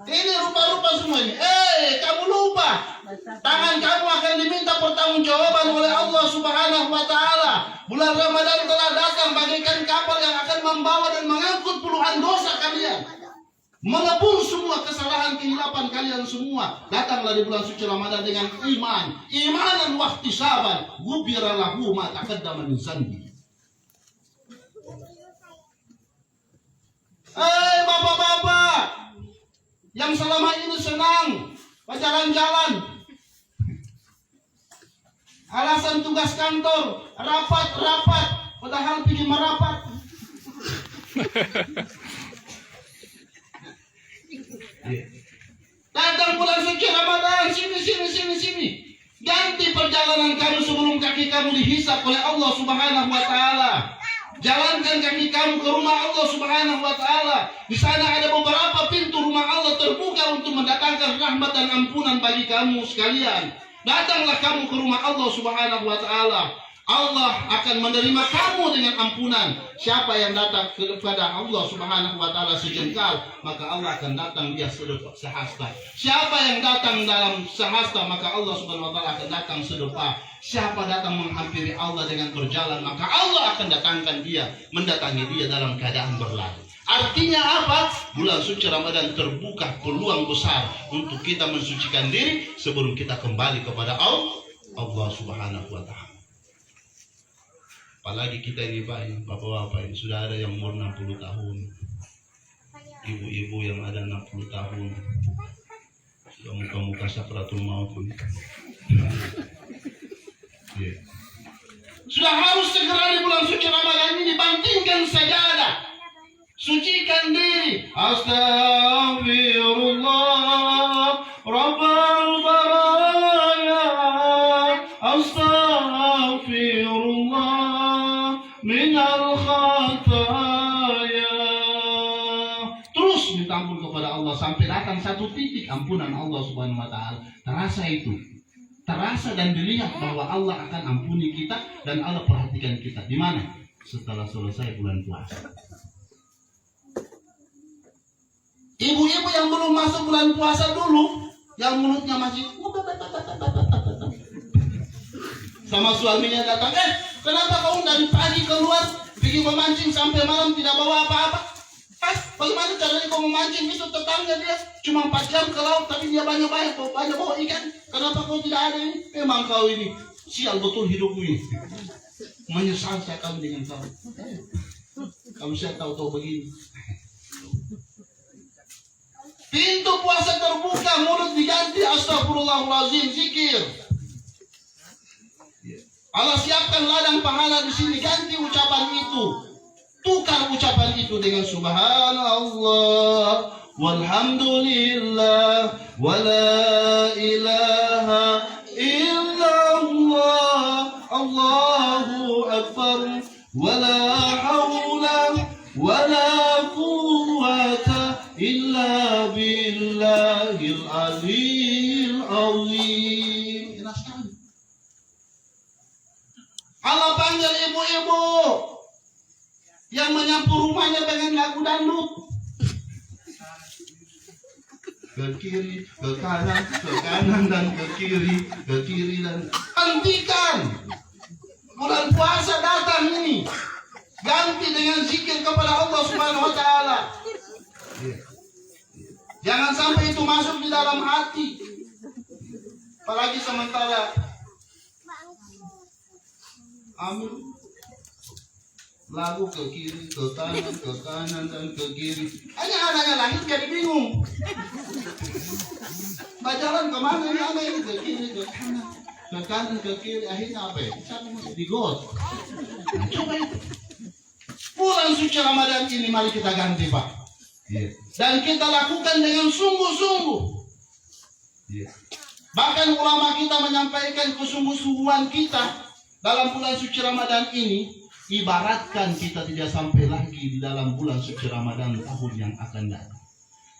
Ini rupa-rupa semuanya. Kamu lupa. Tangan kamu akan diminta pertanggungjawaban oleh Allah Subhanahu wa Ta'ala. Bulan Ramadan telah datang, bagaikan kapal yang akan membawa dan mengangkut puluhan dosa kalian, menebus semua kesalahan kehilapan kalian semua. Datanglah di bulan suci Ramadan dengan imanan wahtisaban, ghufira lahu ma taqaddama min dzanbi. Bapak-bapak yang selama ini senang jalan-jalan, alasan tugas kantor, rapat, padahal pergi merapat. Datang bulan suci Ramadan, sini. Ganti perjalanan kamu sebelum kaki kamu dihisap oleh Allah Subhanahu wa Ta'ala. Jalankan kaki kamu ke rumah Allah Subhanahu wa Ta'ala. Di sana ada beberapa pintu rumah Allah terbuka untuk mendatangkan rahmat dan ampunan bagi kamu sekalian. Datanglah kamu ke rumah Allah Subhanahu wa Ta'ala. Allah akan menerima kamu dengan ampunan. Siapa yang datang kepada Allah Subhanahu wa Ta'ala sejengkal, maka Allah akan datang dia sehasta. Siapa yang datang dalam sehasta, maka Allah Subhanahu wa Ta'ala akan datang sedepa. Siapa datang menghampiri Allah dengan berjalan, maka Allah akan datangkan dia, mendatangi dia dalam keadaan berlari. Artinya apa? Bulan suci Ramadan terbuka peluang besar untuk kita mensucikan diri sebelum kita kembali kepada Allah Subhanahu wa Ta'ala. Apalagi kita ini Pak, bapak-bapak ini sudah ada yang umur 60 tahun, ibu-ibu yang ada 60 tahun, sudah muka-muka sakratul maut ini. Sudah harus segera di bulan suci Ramadan ini bantingkan sajadah, sucikan diri. Astaghfirullah Rabbal baraya, astaghfirullah minal khataya. Terus minta ampun kepada Allah sampai datang satu titik ampunan Allah Subhanahu wa taala. Terasa itu. Terasa dan dilihat bahwa Allah akan ampuni kita dan Allah perhatikan kita. Di mana? Setelah selesai bulan puasa. Ibu-ibu yang belum masuk bulan puasa dulu, yang mulutnya masih sama suaminya datang, kenapa kau dari pagi keluar pergi memancing sampai malam tidak bawa apa-apa? Bagaimana caranya kau memancing? Itu tetangga dia cuma 4 jam ke laut tapi dia banyak bawa ikan. Kenapa kau tidak ada ini? Memang kau ini sial betul hidupmu ini. Menyesal saya kami dengan kau. Kalau saya tahu-tahu begini. Pintu puasa terbuka, mulut diganti, astagfirullahaladzim, zikir. Allah siapkan ladang pahala di sini, ganti ucapan itu. Tukar ucapan itu dengan subhanallah, walhamdulillah, wala ilaha illallah, Allahu akbar, wala hawla, wala quwwata illa billahil aliyil azim. Enak sekali. Allah panggil ibu-ibu yang menyapu rumahnya dengan lagu dangdut. Ke kiri, ke kanan dan ke kiri dan hentikan. Bulan puasa datang ini. Ganti dengan zikir kepada Allah Subhanahu wa taala. Jangan sampai itu masuk di dalam hati. Apalagi sementara amin. Lagu ke kiri, ke kanan dan ke kiri. Hanya anaknya lahir jadi bingung. Jalan kemana ini anak ini? Ke kiri, ke kanan, ke kiri. Akhirnya apa ya? Satu masih di got. Coba itu. Bulan suci Ramadan ini mari kita ganti, Pak. Dan kita lakukan dengan sungguh-sungguh. Bahkan ulama kita menyampaikan kesungguh-sungguhan kita dalam bulan suci Ramadan ini. Ibaratkan kita tidak sampai lagi di dalam bulan suci Ramadan tahun yang akan datang.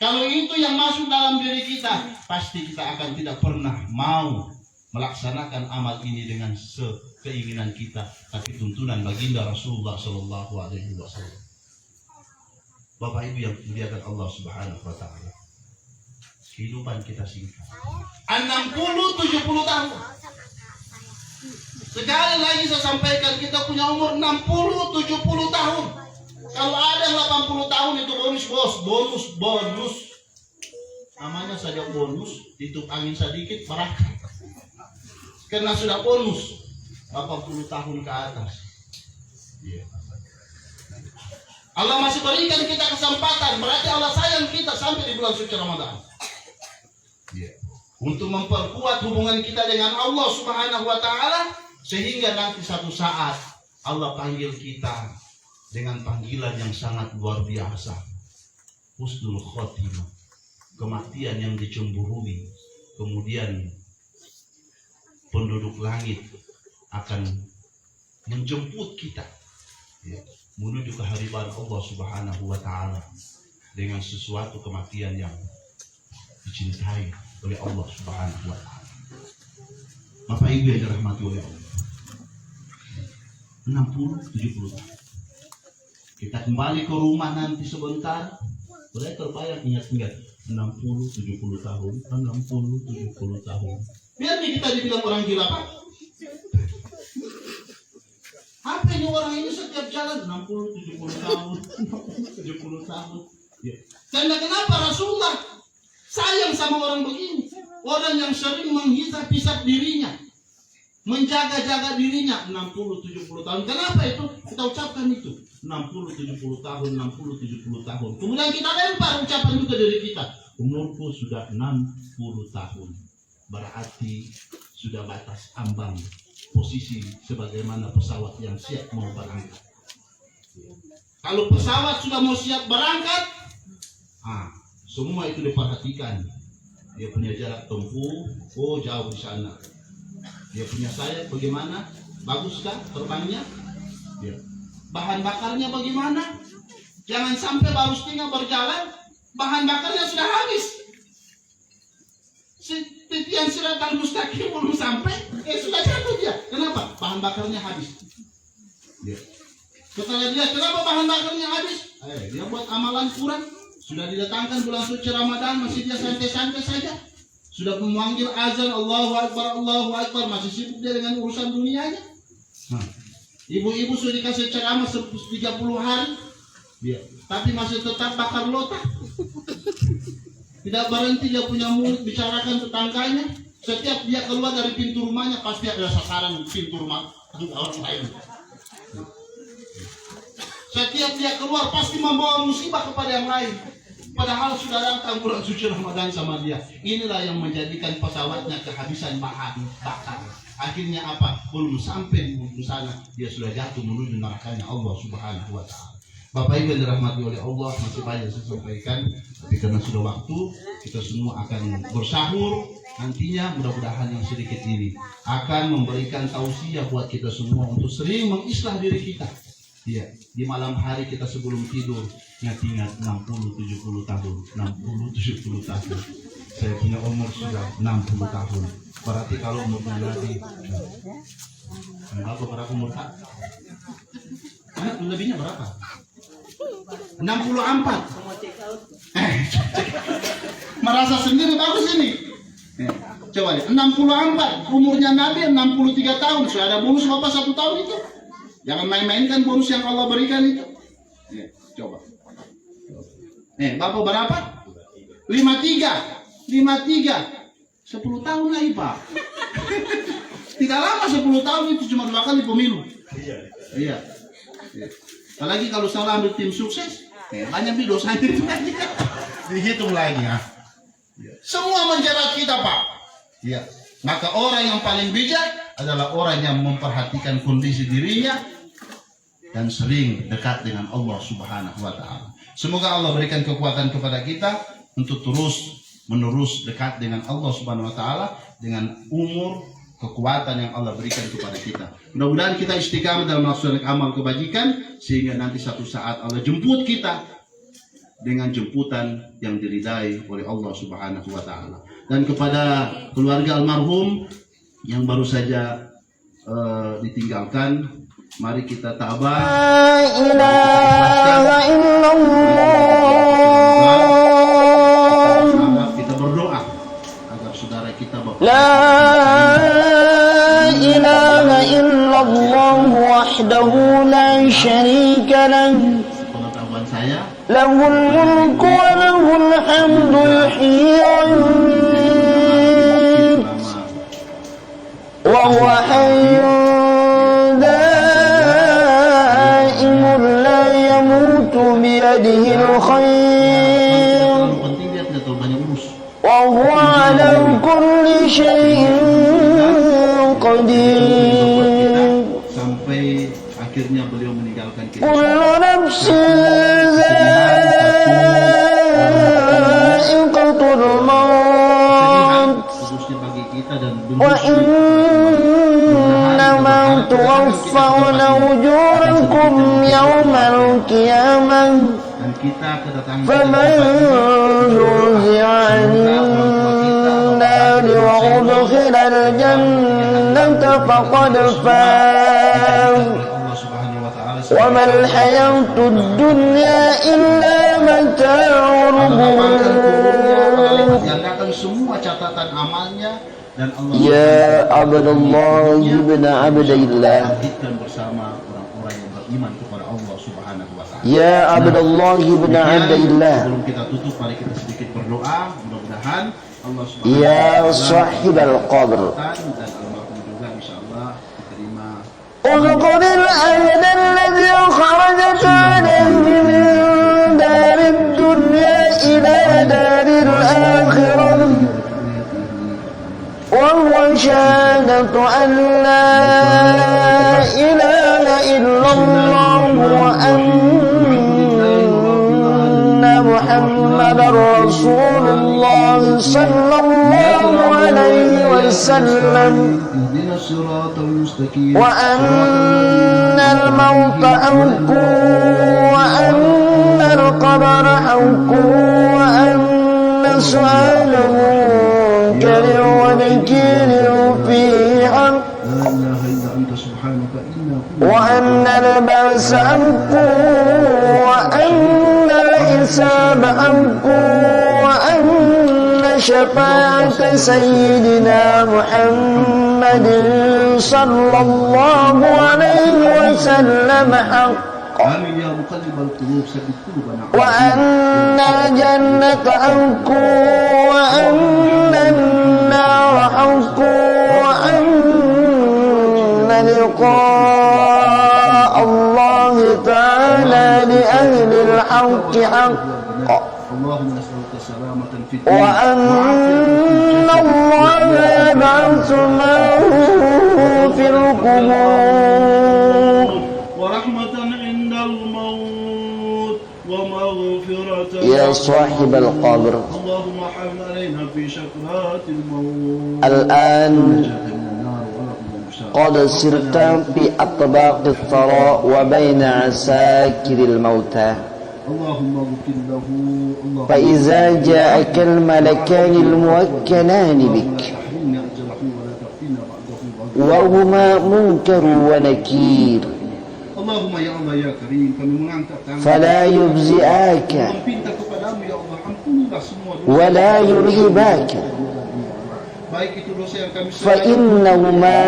Kalau itu yang masuk dalam diri kita, pasti kita akan tidak pernah mau melaksanakan amal ini dengan keinginan kita, tapi tuntunan baginda Rasulullah Shallallahu Alaihi Wasallam. Bapak Ibu yang dimuliakan Allah Subhanahu Wa Taala, kehidupan kita singkat, 60-70 tahun. Sekali lagi saya sampaikan, kita punya umur 60-70 tahun. Kalau ada yang 80 tahun itu bonus bos, bonus. Namanya saja bonus, ditutup angin sedikit berangkat. Karena sudah bonus 80 tahun ke atas. Allah masih berikan kita kesempatan, berarti Allah sayang kita sampai di bulan suci Ramadan. Untuk memperkuat hubungan kita dengan Allah Subhanahu wa taala. Sehingga nanti satu saat Allah panggil kita dengan panggilan yang sangat luar biasa. Husnul khotimah. Kematian yang dicemburui. Kemudian penduduk langit akan menjemput kita menuju kehadiran Allah Subhanahu wa taala dengan sesuatu kematian yang dicintai oleh Allah Subhanahu wa taala. Bapak Ibu yang dirahmati oleh Allah. 60-70 tahun. Kita kembali ke rumah nanti sebentar. Boleh terbayang, ingat-ingat 60-70 tahun, 60-70 tahun. Biar kita dibilang orang gila, Pak. Apa ini orang ini setiap jalan 60-70 tahun, 70 tahun. Karena kenapa Rasulullah sayang sama orang begini? Orang yang sering menghisap-hisap dirinya, menjaga-jaga dirinya 60-70 tahun. Kenapa itu? Kita ucapkan itu 60-70 tahun, 60-70 tahun. Kemudian kita lempar ucapan itu ke diri kita. Umurku sudah 60 tahun. Berarti sudah batas ambang posisi sebagaimana pesawat yang siap mau berangkat. Kalau pesawat sudah mau siap berangkat, semua itu diperhatikan. Dia punya jarak tempuh, jauh di sana. Dia punya sayap bagaimana? Baguskah terbangnya? Bahan bakarnya bagaimana? Jangan sampai baru setengah berjalan, bahan bakarnya sudah habis. Titian siratal mustaqim belum sampai, sudah jatuh dia. Kenapa? Bahan bakarnya habis. Dia. Setelah dia, kenapa bahan bakarnya habis? Dia buat amalan kurang. Sudah didatangkan bulan suci Ramadan, masih dia santai-santai saja. Sudah memanggil azan Allahu Akbar, masih sibuk dia dengan urusan dunianya. Ibu-ibu sudah dikasih ceramah 30 hari, tapi masih tetap bakar lota. Tidak berhenti dia punya mulut bicarakan tetangganya. Setiap dia keluar dari pintu rumahnya pasti ada sasaran pintu rumah orang lain. Setiap dia keluar pasti membawa musibah kepada yang lain. Padahal sudah datang bulan suci Ramadan sama dia. Inilah yang menjadikan pesawatnya kehabisan bahan bakar. Akhirnya apa? Belum sampai di sana dia sudah jatuh menuju nerakanya Allah Subhanahu wa taala. Bapak Ibu yang dirahmati oleh Allah, masih banyak saya sampaikan, tapi karena sudah waktu, kita semua akan bersahur. Nantinya mudah-mudahan yang sedikit ini akan memberikan tausiah buat kita semua untuk sering mengislah diri kita. Iya, di malam hari kita sebelum tidur ingat 60-70 tahun, 60-70 tahun. Saya punya umur sudah 60 tahun. Berarti kalau umurnya Nabi, berapa umur tak? Lebihnya berapa? 64. Merasa sendiri bagus ini. Coba lihat, 64. Umurnya Nabi 63 tahun. Sudah ada bonus Bapak 1 tahun itu. Jangan main-mainkan bonus yang Allah berikan itu. Coba. Bapak berapa? 53. 10 tahun lagi Pak. Tidak lama 10 tahun itu cuma 2 kali pemilu. Iya. Apalagi kalau salah ambil tim sukses, banyak dosanya itu aja. Dihitung lagi ya. Semua menjerat kita Pak. Iya. Maka orang yang paling bijak adalah orang yang memperhatikan kondisi dirinya dan sering dekat dengan Allah Subhanahu wa taala. Semoga Allah berikan kekuatan kepada kita untuk terus menerus dekat dengan Allah Subhanahu wa taala dengan umur kekuatan yang Allah berikan kepada kita. Mudah-mudahan kita istiqamah dalam melaksanakan amal kebajikan sehingga nanti satu saat Allah jemput kita dengan jemputan yang diridai oleh Allah Subhanahu wa taala. Dan kepada keluarga almarhum yang baru saja ditinggalkan, mari kita tabah. La ilaha illallah. Kita berdoa agar saudara kita Bapak. إله إلا الله وحده لا شريك له له الملك وله الحمد يحيي ويميت وهو حي دائم لا يموت بيده الخير وهو على كل شيء sampai akhirnya beliau meninggalkan kita. Kullu nafsin dha'iqatul maut khususnya bagi kita dan wa innama tuwaffawna ujurakum yawmal qiyamah dan kita kedatangan faman zuhziha 'anil nari wa udkhila al-jannata faqad faz wa mal hayatud dunya illa mata'ul ghurur. Dianggarkan semua catatan amalnya dan Allah ya Abdullah ibn Abdillah bersama orang-orang yang beriman kepada Allah Subhanahu wa taala. Ya Abdullah ibn Abdillah. Sebelum kita tutup, mari kita sedikit berdoa, mudah-mudahan Allah Subhanahu ya sahib al-qabr dan almarhum juga insyaallah diterima. اذكر العهد الذي خرجت عليه من دار الدنيا إلى دار الآخرة وهو شهادة أن لا إله إلا الله وأن محمدا رسول الله صلى الله عليه وسلم وأن الموت حق وأن القبر حق وأن سؤاله منكر ونكير فيه حق لا إله إلا أنت سبحانك إنا وأن البأس أنكو وأن الحساب أنكو وأن شفاعة سيدنا محمد صلى الله عليه وسلم حق آمين يا مقلب القلوب ثبت قلوبنا وأن الجنة حق وأن النار حق وأن لقاء الله تعالى لأهل الحق حق اللهم نسألك السلامة في وأن الله يبعث معه في القبور ورحمة عند الموت ومغفرة يا صاحب القبر اللهم حل علينا في شكرات الموت الآن نجاة من النار ولكم المشاء قد سرت في أطباق الثراء وبين عساكر الموتى اللهم اغفر له اللهم فإذا جاءك الملكان الموكلان بك تحرمنا أجره ولا تفتنا بعده وهما منكر ونكير اللهم ya Allah ya Karim kami mengangkat tangan فلا يجزئاك meminta kepadamu ya Allah ampunilah semua dosa ولا يرهباك baik itu dosa yang kami فإنهما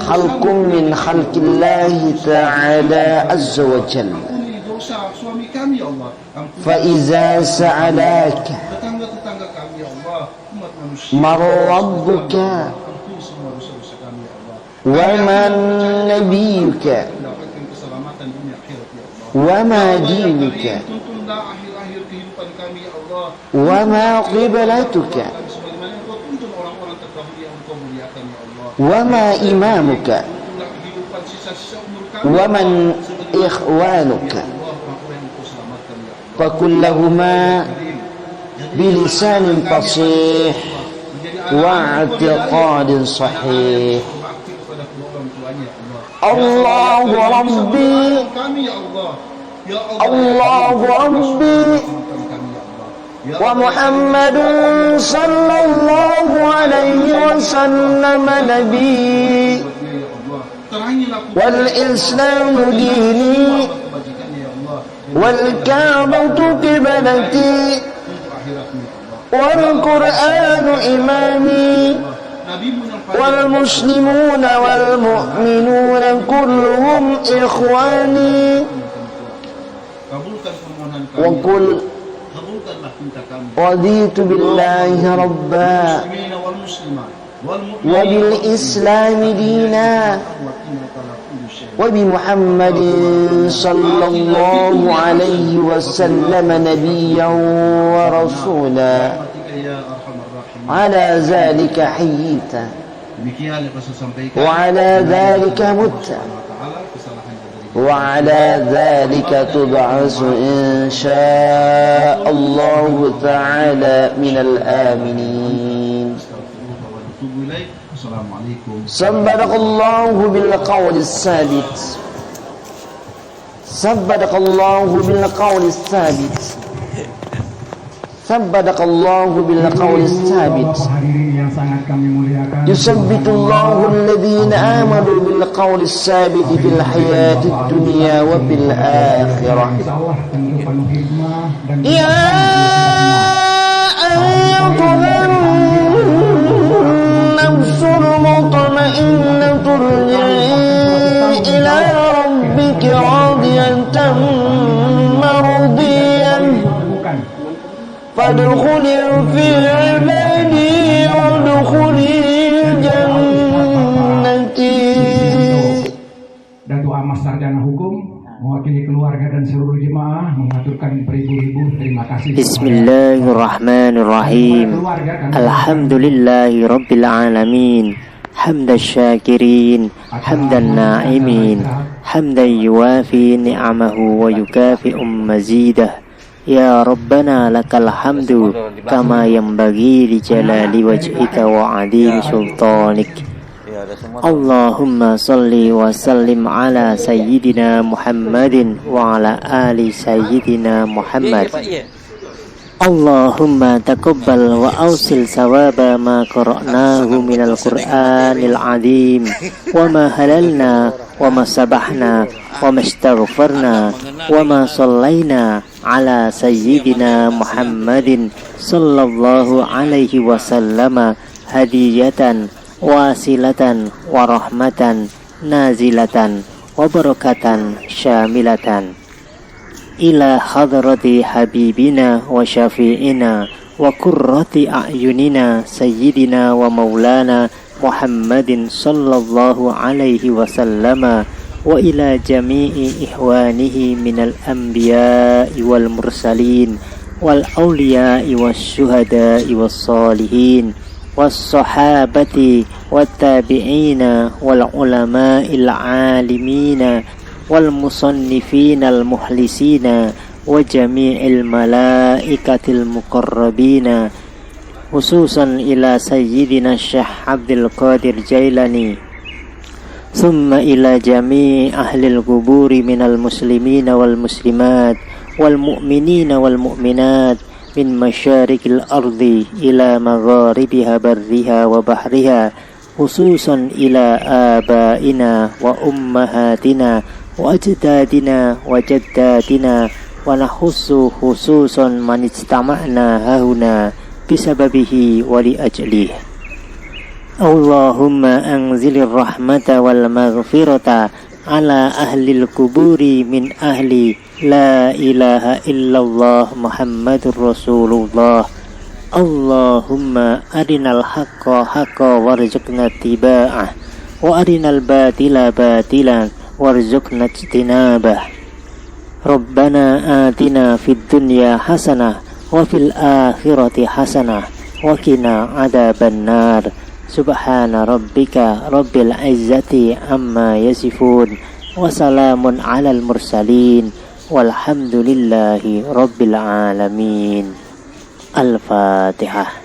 خلق من خلق الله تعالى عز وجل ampuni dosa suami kami ya Allah ampuni فإذا سألاك tetangga-tetangga kami ya Allah umat manusia من ربك ampuni semua dosa-dosa kami ya Allah ومن نبيك mendapatkan keselamatan dunia akhirat ya Allah وما Ya Allah, ya دينك Karim, tuntunlah akhir-akhir kehidupan kami ya Allah وما قبلتك kami sebagaimana Engkau tuntun orang-orang terdahulu yang Engkau muliakan ya Allah وما إمامك tuntunlah kehidupan sisa-sisa umur kami ومن sebagai إخوانك ya Allah orang-orang yang Engkau selamatkan ya Allah فكن لهما بلسان فصيح واعتقاد صحيح الله ربي الله ربي ومحمد صلى الله عليه وسلم نبي والإسلام ديني والكعبة قبلتي والقرآن إمامي والمسلمون والمؤمنون كلهم إخواني وقل رضيت بالله ربا وبالإسلام دينا وبمحمد صلى الله عليه وسلم نبيا ورسولا على ذلك حييت وعلى ذلك مت وعلى ذلك تبعث إن شاء الله تعالى من الآمنين صدق الله بالقول الثابت صدق الله بالقول الثابت صدق الله بالقول الثابت يثبت الله الذين آمنوا بالقول الثابت في الحياة الدنيا وفي الآخرة يا أيتها النفس المطمئنة ارجعي إلى ربك راضية مرضية فادخلي في عبادي وادخلي جنتي. Datuk Ahmad Sarjana Hukum mewakili keluarga dan seluruh jemaah mengaturkan beribu-ribu terima kasih. Bismillahirrahmanirrahim. Alhamdulillahi rabbil alamin. Hamdan syakirin, hamdan na'imin, hamdan yuwafi ni'amahu wa yukafi'u mazidah. Ya Rabbana lakal hamdu kama yanbaghi li jalali wajhika wa 'azimi sultanik. Allahumma salli wa sallim ala sayyidina Muhammadin wa ala ali sayyidina Muhammad. Allahumma taqabbal wa awsil sawaba ma qara'nahu minal Qur'anil azim wa ma halalna wa ma sabahna wa ma istaghfarna wa ma sallaina ala sayyidina Muhammadin sallallahu alaihi wasallama hadiyatan wasilatan wa rahmatan nazilatan wa barakatan syamilatan ila hadrati habibina wa syafi'ina wa qurrati a'yunina sayyidina wa maulana Muhammadin sallallahu alaihi wasallama wa ila jami'i ihwanihi minal anbiya'i wal mursalin wal awliya'i was syuhada'i was salihin was sahabati wat tabi'ina wal ulama'il alimina wal musannifina al muhlisina wa jami'il malaikatil muqarrabina khususan ila sayyidina Syekh Abdul Qadir Jailani thumma ila jami'i ahlil quburi minal muslimina wal muslimat wal mu'minina wal mu'minat min masyarikil ardi ila magharibiha barriha wa bahriha khususan ila abaina wa ummahatina wa ajdadina wa jaddatina wa nahussu khususan man istama'na hahuna bisababihi wa li ajlih. Allahumma anzilir rahmata wal maghfirata ala ahlil kuburi min ahli la ilaha illallah Muhammadur Rasulullah. Allahumma arinal haqqa haqqa warzuqna tiba'ah wa arinal batila batilan warzuqna ijtinabah. Rabbana atina fid dunya hasanah wa fil akhirati hasanah wa qina adzaban nar. Subhana rabbika rabbil izzati amma yasifun wa salamun alal mursalin walhamdulillahi rabbil alamin. Al-Fatihah.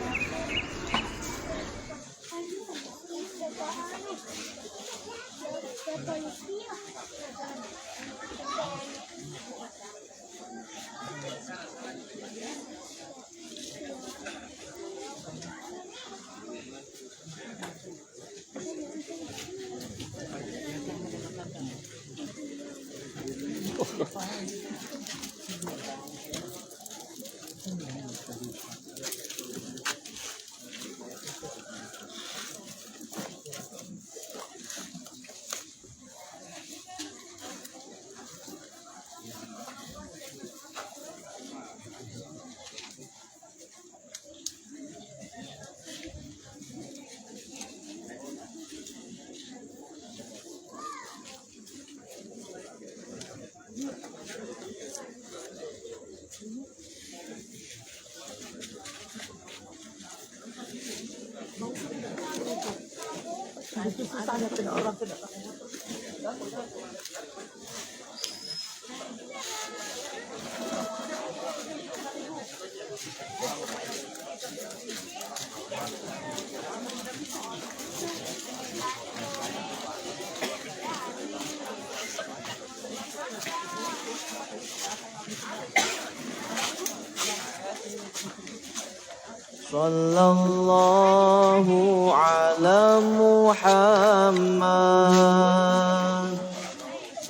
Sallallahu ala Muhammad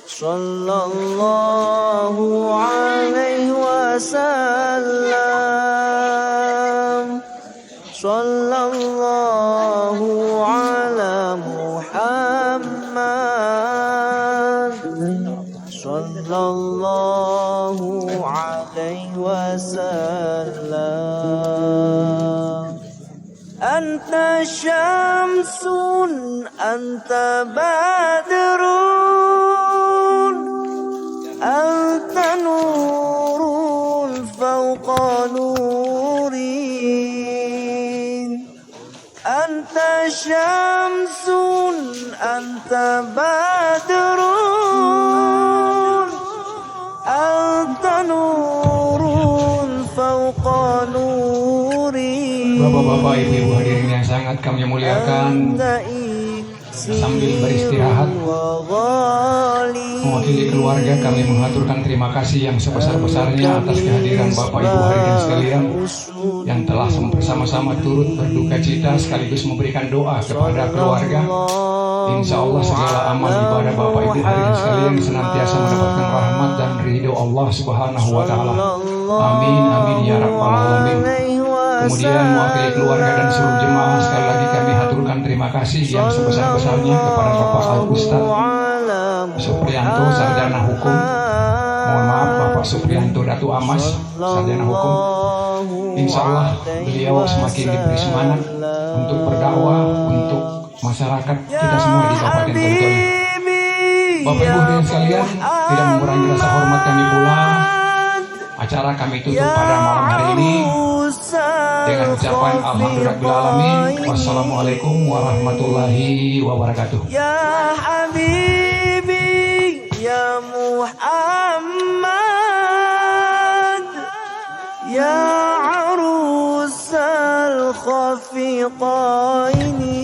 sallallahu alaihi wasallam. Sallallahu ala Muhammad sallallahu alaihi wasallam. Anta syamsun anta badrun anta nurun fawqa nurin. Anta syamsun anta badrun anta nurun fawqa nurin. Bapak-bapak, ibu-ibu hadirin yang sangat kami muliakan, sambil beristirahat. Mewakili keluarga kami mengaturkan terima kasih yang sebesar-besarnya atas kehadiran Bapak Ibu hadirin sekalian yang telah bersama-sama turut berduka cita sekaligus memberikan doa kepada keluarga. Insya Allah segala amal ibadah Bapak Ibu hadirin sekalian senantiasa mendapatkan rahmat dan ridho Allah Subhanahu wa Ta'ala. Amin amin ya rabbal alamin. Kemudian mewakili keluarga dan seluruh jemaah sekali lagi kami haturkan terima kasih yang sebesar-besarnya kepada Bapak Al-Ustaz Supriyanto Sarjana Hukum. Mohon maaf Bapak Supriyanto Datu Amas Sarjana Hukum. Insya Allah beliau semakin diberi semangat untuk berdakwah untuk masyarakat kita semua di Kabupaten Toli. Bapak Ibu hadirin sekalian, tidak mengurangi rasa hormat kami pula. Acara kami tutup pada malam hari ini dengan ucapan alhamdulillahirabbil alamin. Wassalamualaikum warahmatullahi wabarakatuh. Ya Habibi ya Muhammad ya arusal khafiqaini.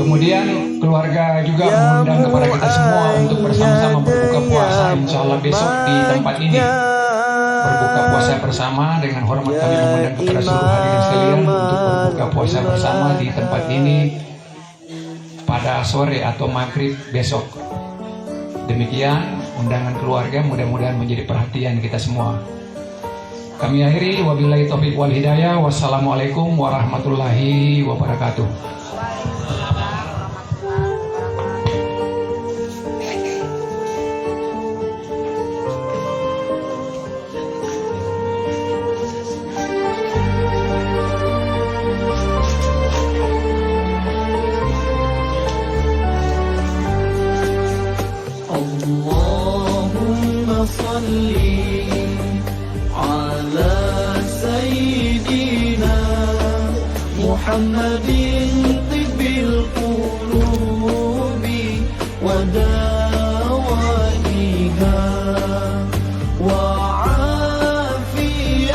Kemudian keluarga juga mengundang kepada kita semua untuk bersama-sama berbuka puasa insya Allah besok di tempat ini. Berbuka puasa bersama dengan hormat kami mengundang kepada seluruh hadirin sekalian untuk berbuka puasa bersama di tempat ini pada sore atau maghrib besok. Demikian undangan keluarga mudah-mudahan menjadi perhatian kita semua. Kami akhiri wabillahi taufiq wal hidayah. Wassalamualaikum warahmatullahi wabarakatuh. محمد طب القلوب ودوائها وعافية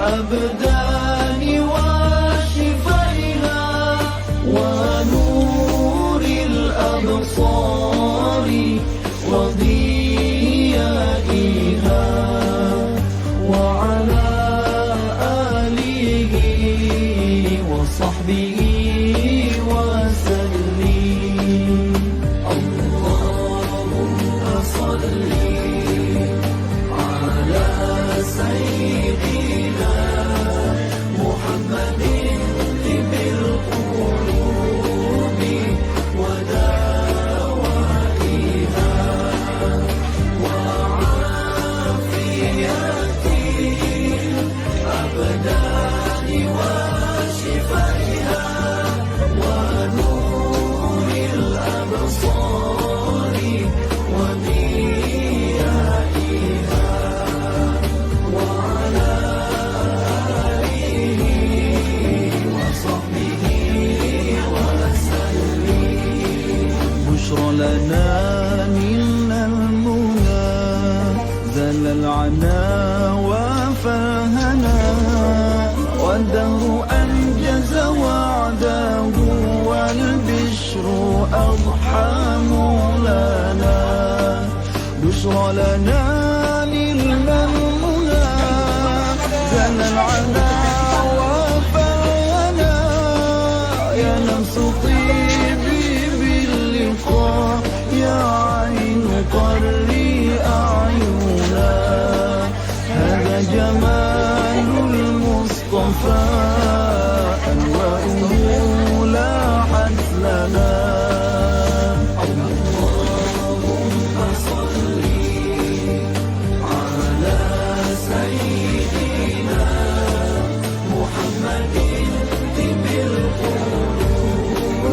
الأبدان وشفائها ونور الأبصار وضيائها وعلى وصحبه وسلم. اللهم صل على سيدنا محمد طب القلوب ودوائها وعافية الأبدان وشفائها ونور الأبصار وضيائها وعلى آله وصحبه وسلم. بشرى لنا نلنا المنى زل العنا وفاهنا والدهر أنجز وعده والبشر أضحى مولانا. بشرى لنا نلنا المنى زل العنا وفانا يا نفس طيبي باللقاء يا عين قري أعينا. هذا جمال المصطفى أنواره لاحت لنا. اللهم صل على سيدنا محمد طب القلوب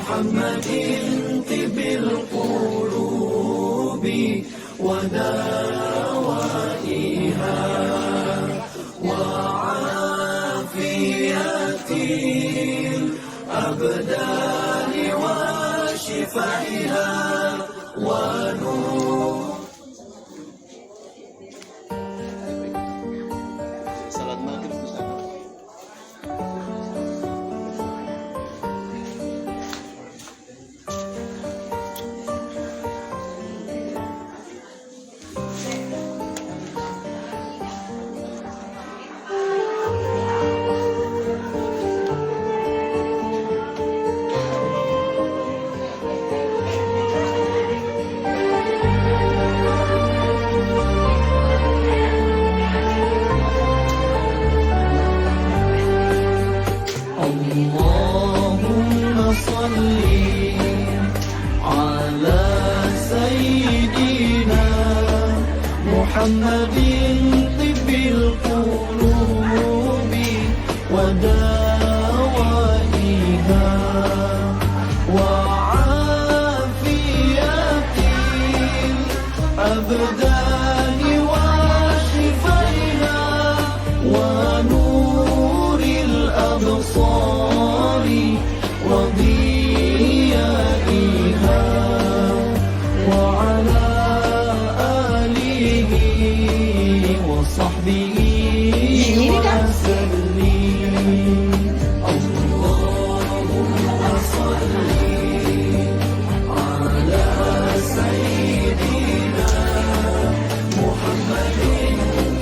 محمد طب القلوب ودوائها وعافية الأبدان وشفائها ونور. Salat maghrib Ustaz. اللهم صل على سيدنا محمد طب القلوب ودوائها وعافية الأبدان وشفائها ونور الأبصار وضيائها وعلى آله وصحبه وسلم. اللهم صل على سيدنا محمد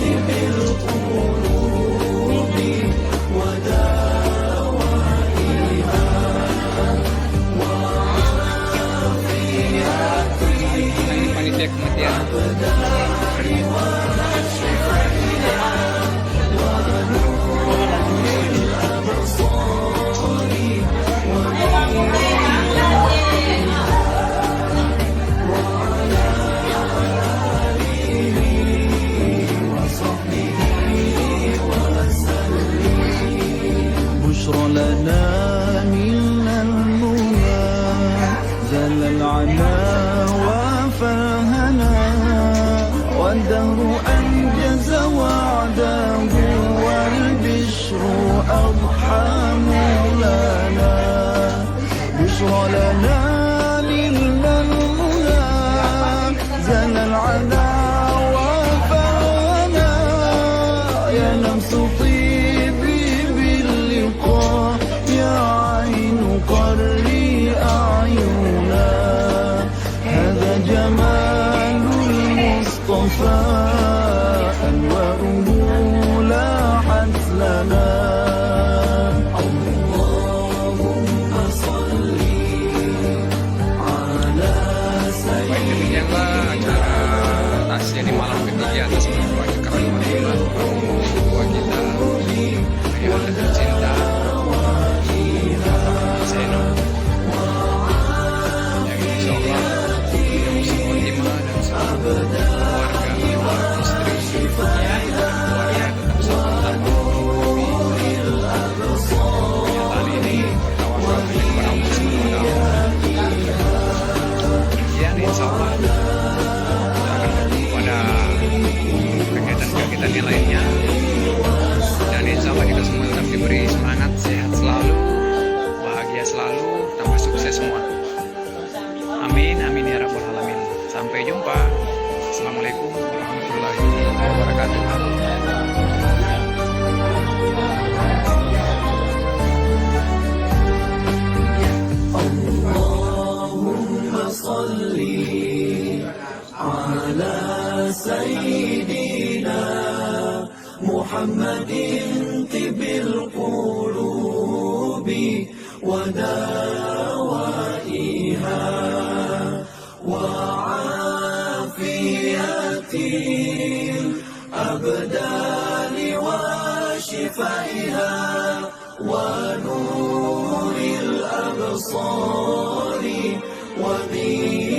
طب القلوب ودوائها Panitia kematian. بشرى لنا من المنى زل العنا وفرهنا والدهر أنجز وعده والبشر أضحى مولانا. بشرى لنا من المنى زل العنا وفرهنا يا نفس طيبي باللقاء يا عين قري أعينا. هذا جمال المصطفى أنواره لاحت لنا. اللهم صل على Demikianlah acara tasya di malam ketiga atas berbagai kehormatan orang tua kita yang tercinta Zeno yang insyaallah yang muslimah dan seluruh keluarga, istri, keluarga tetap selamat kali ini bertawakal kepada Allah Subhanahu wa taala. Demikian insyaallah kita akan bertemu pada kegiatan-kegiatan yang lainnya, dan insyaallah kita semua tetap diberi semangat, sehat selalu, bahagia selalu, tambah sukses semua. Amin amin ya rabbal alamin. Sampai jumpa. Assalamualaikum warahmatullahi wabarakatuh. اللهم صل على سيدنا محمد طب القلوب ودوائها وعافية الأبدان وشفائها ونور الأبصار وضيائها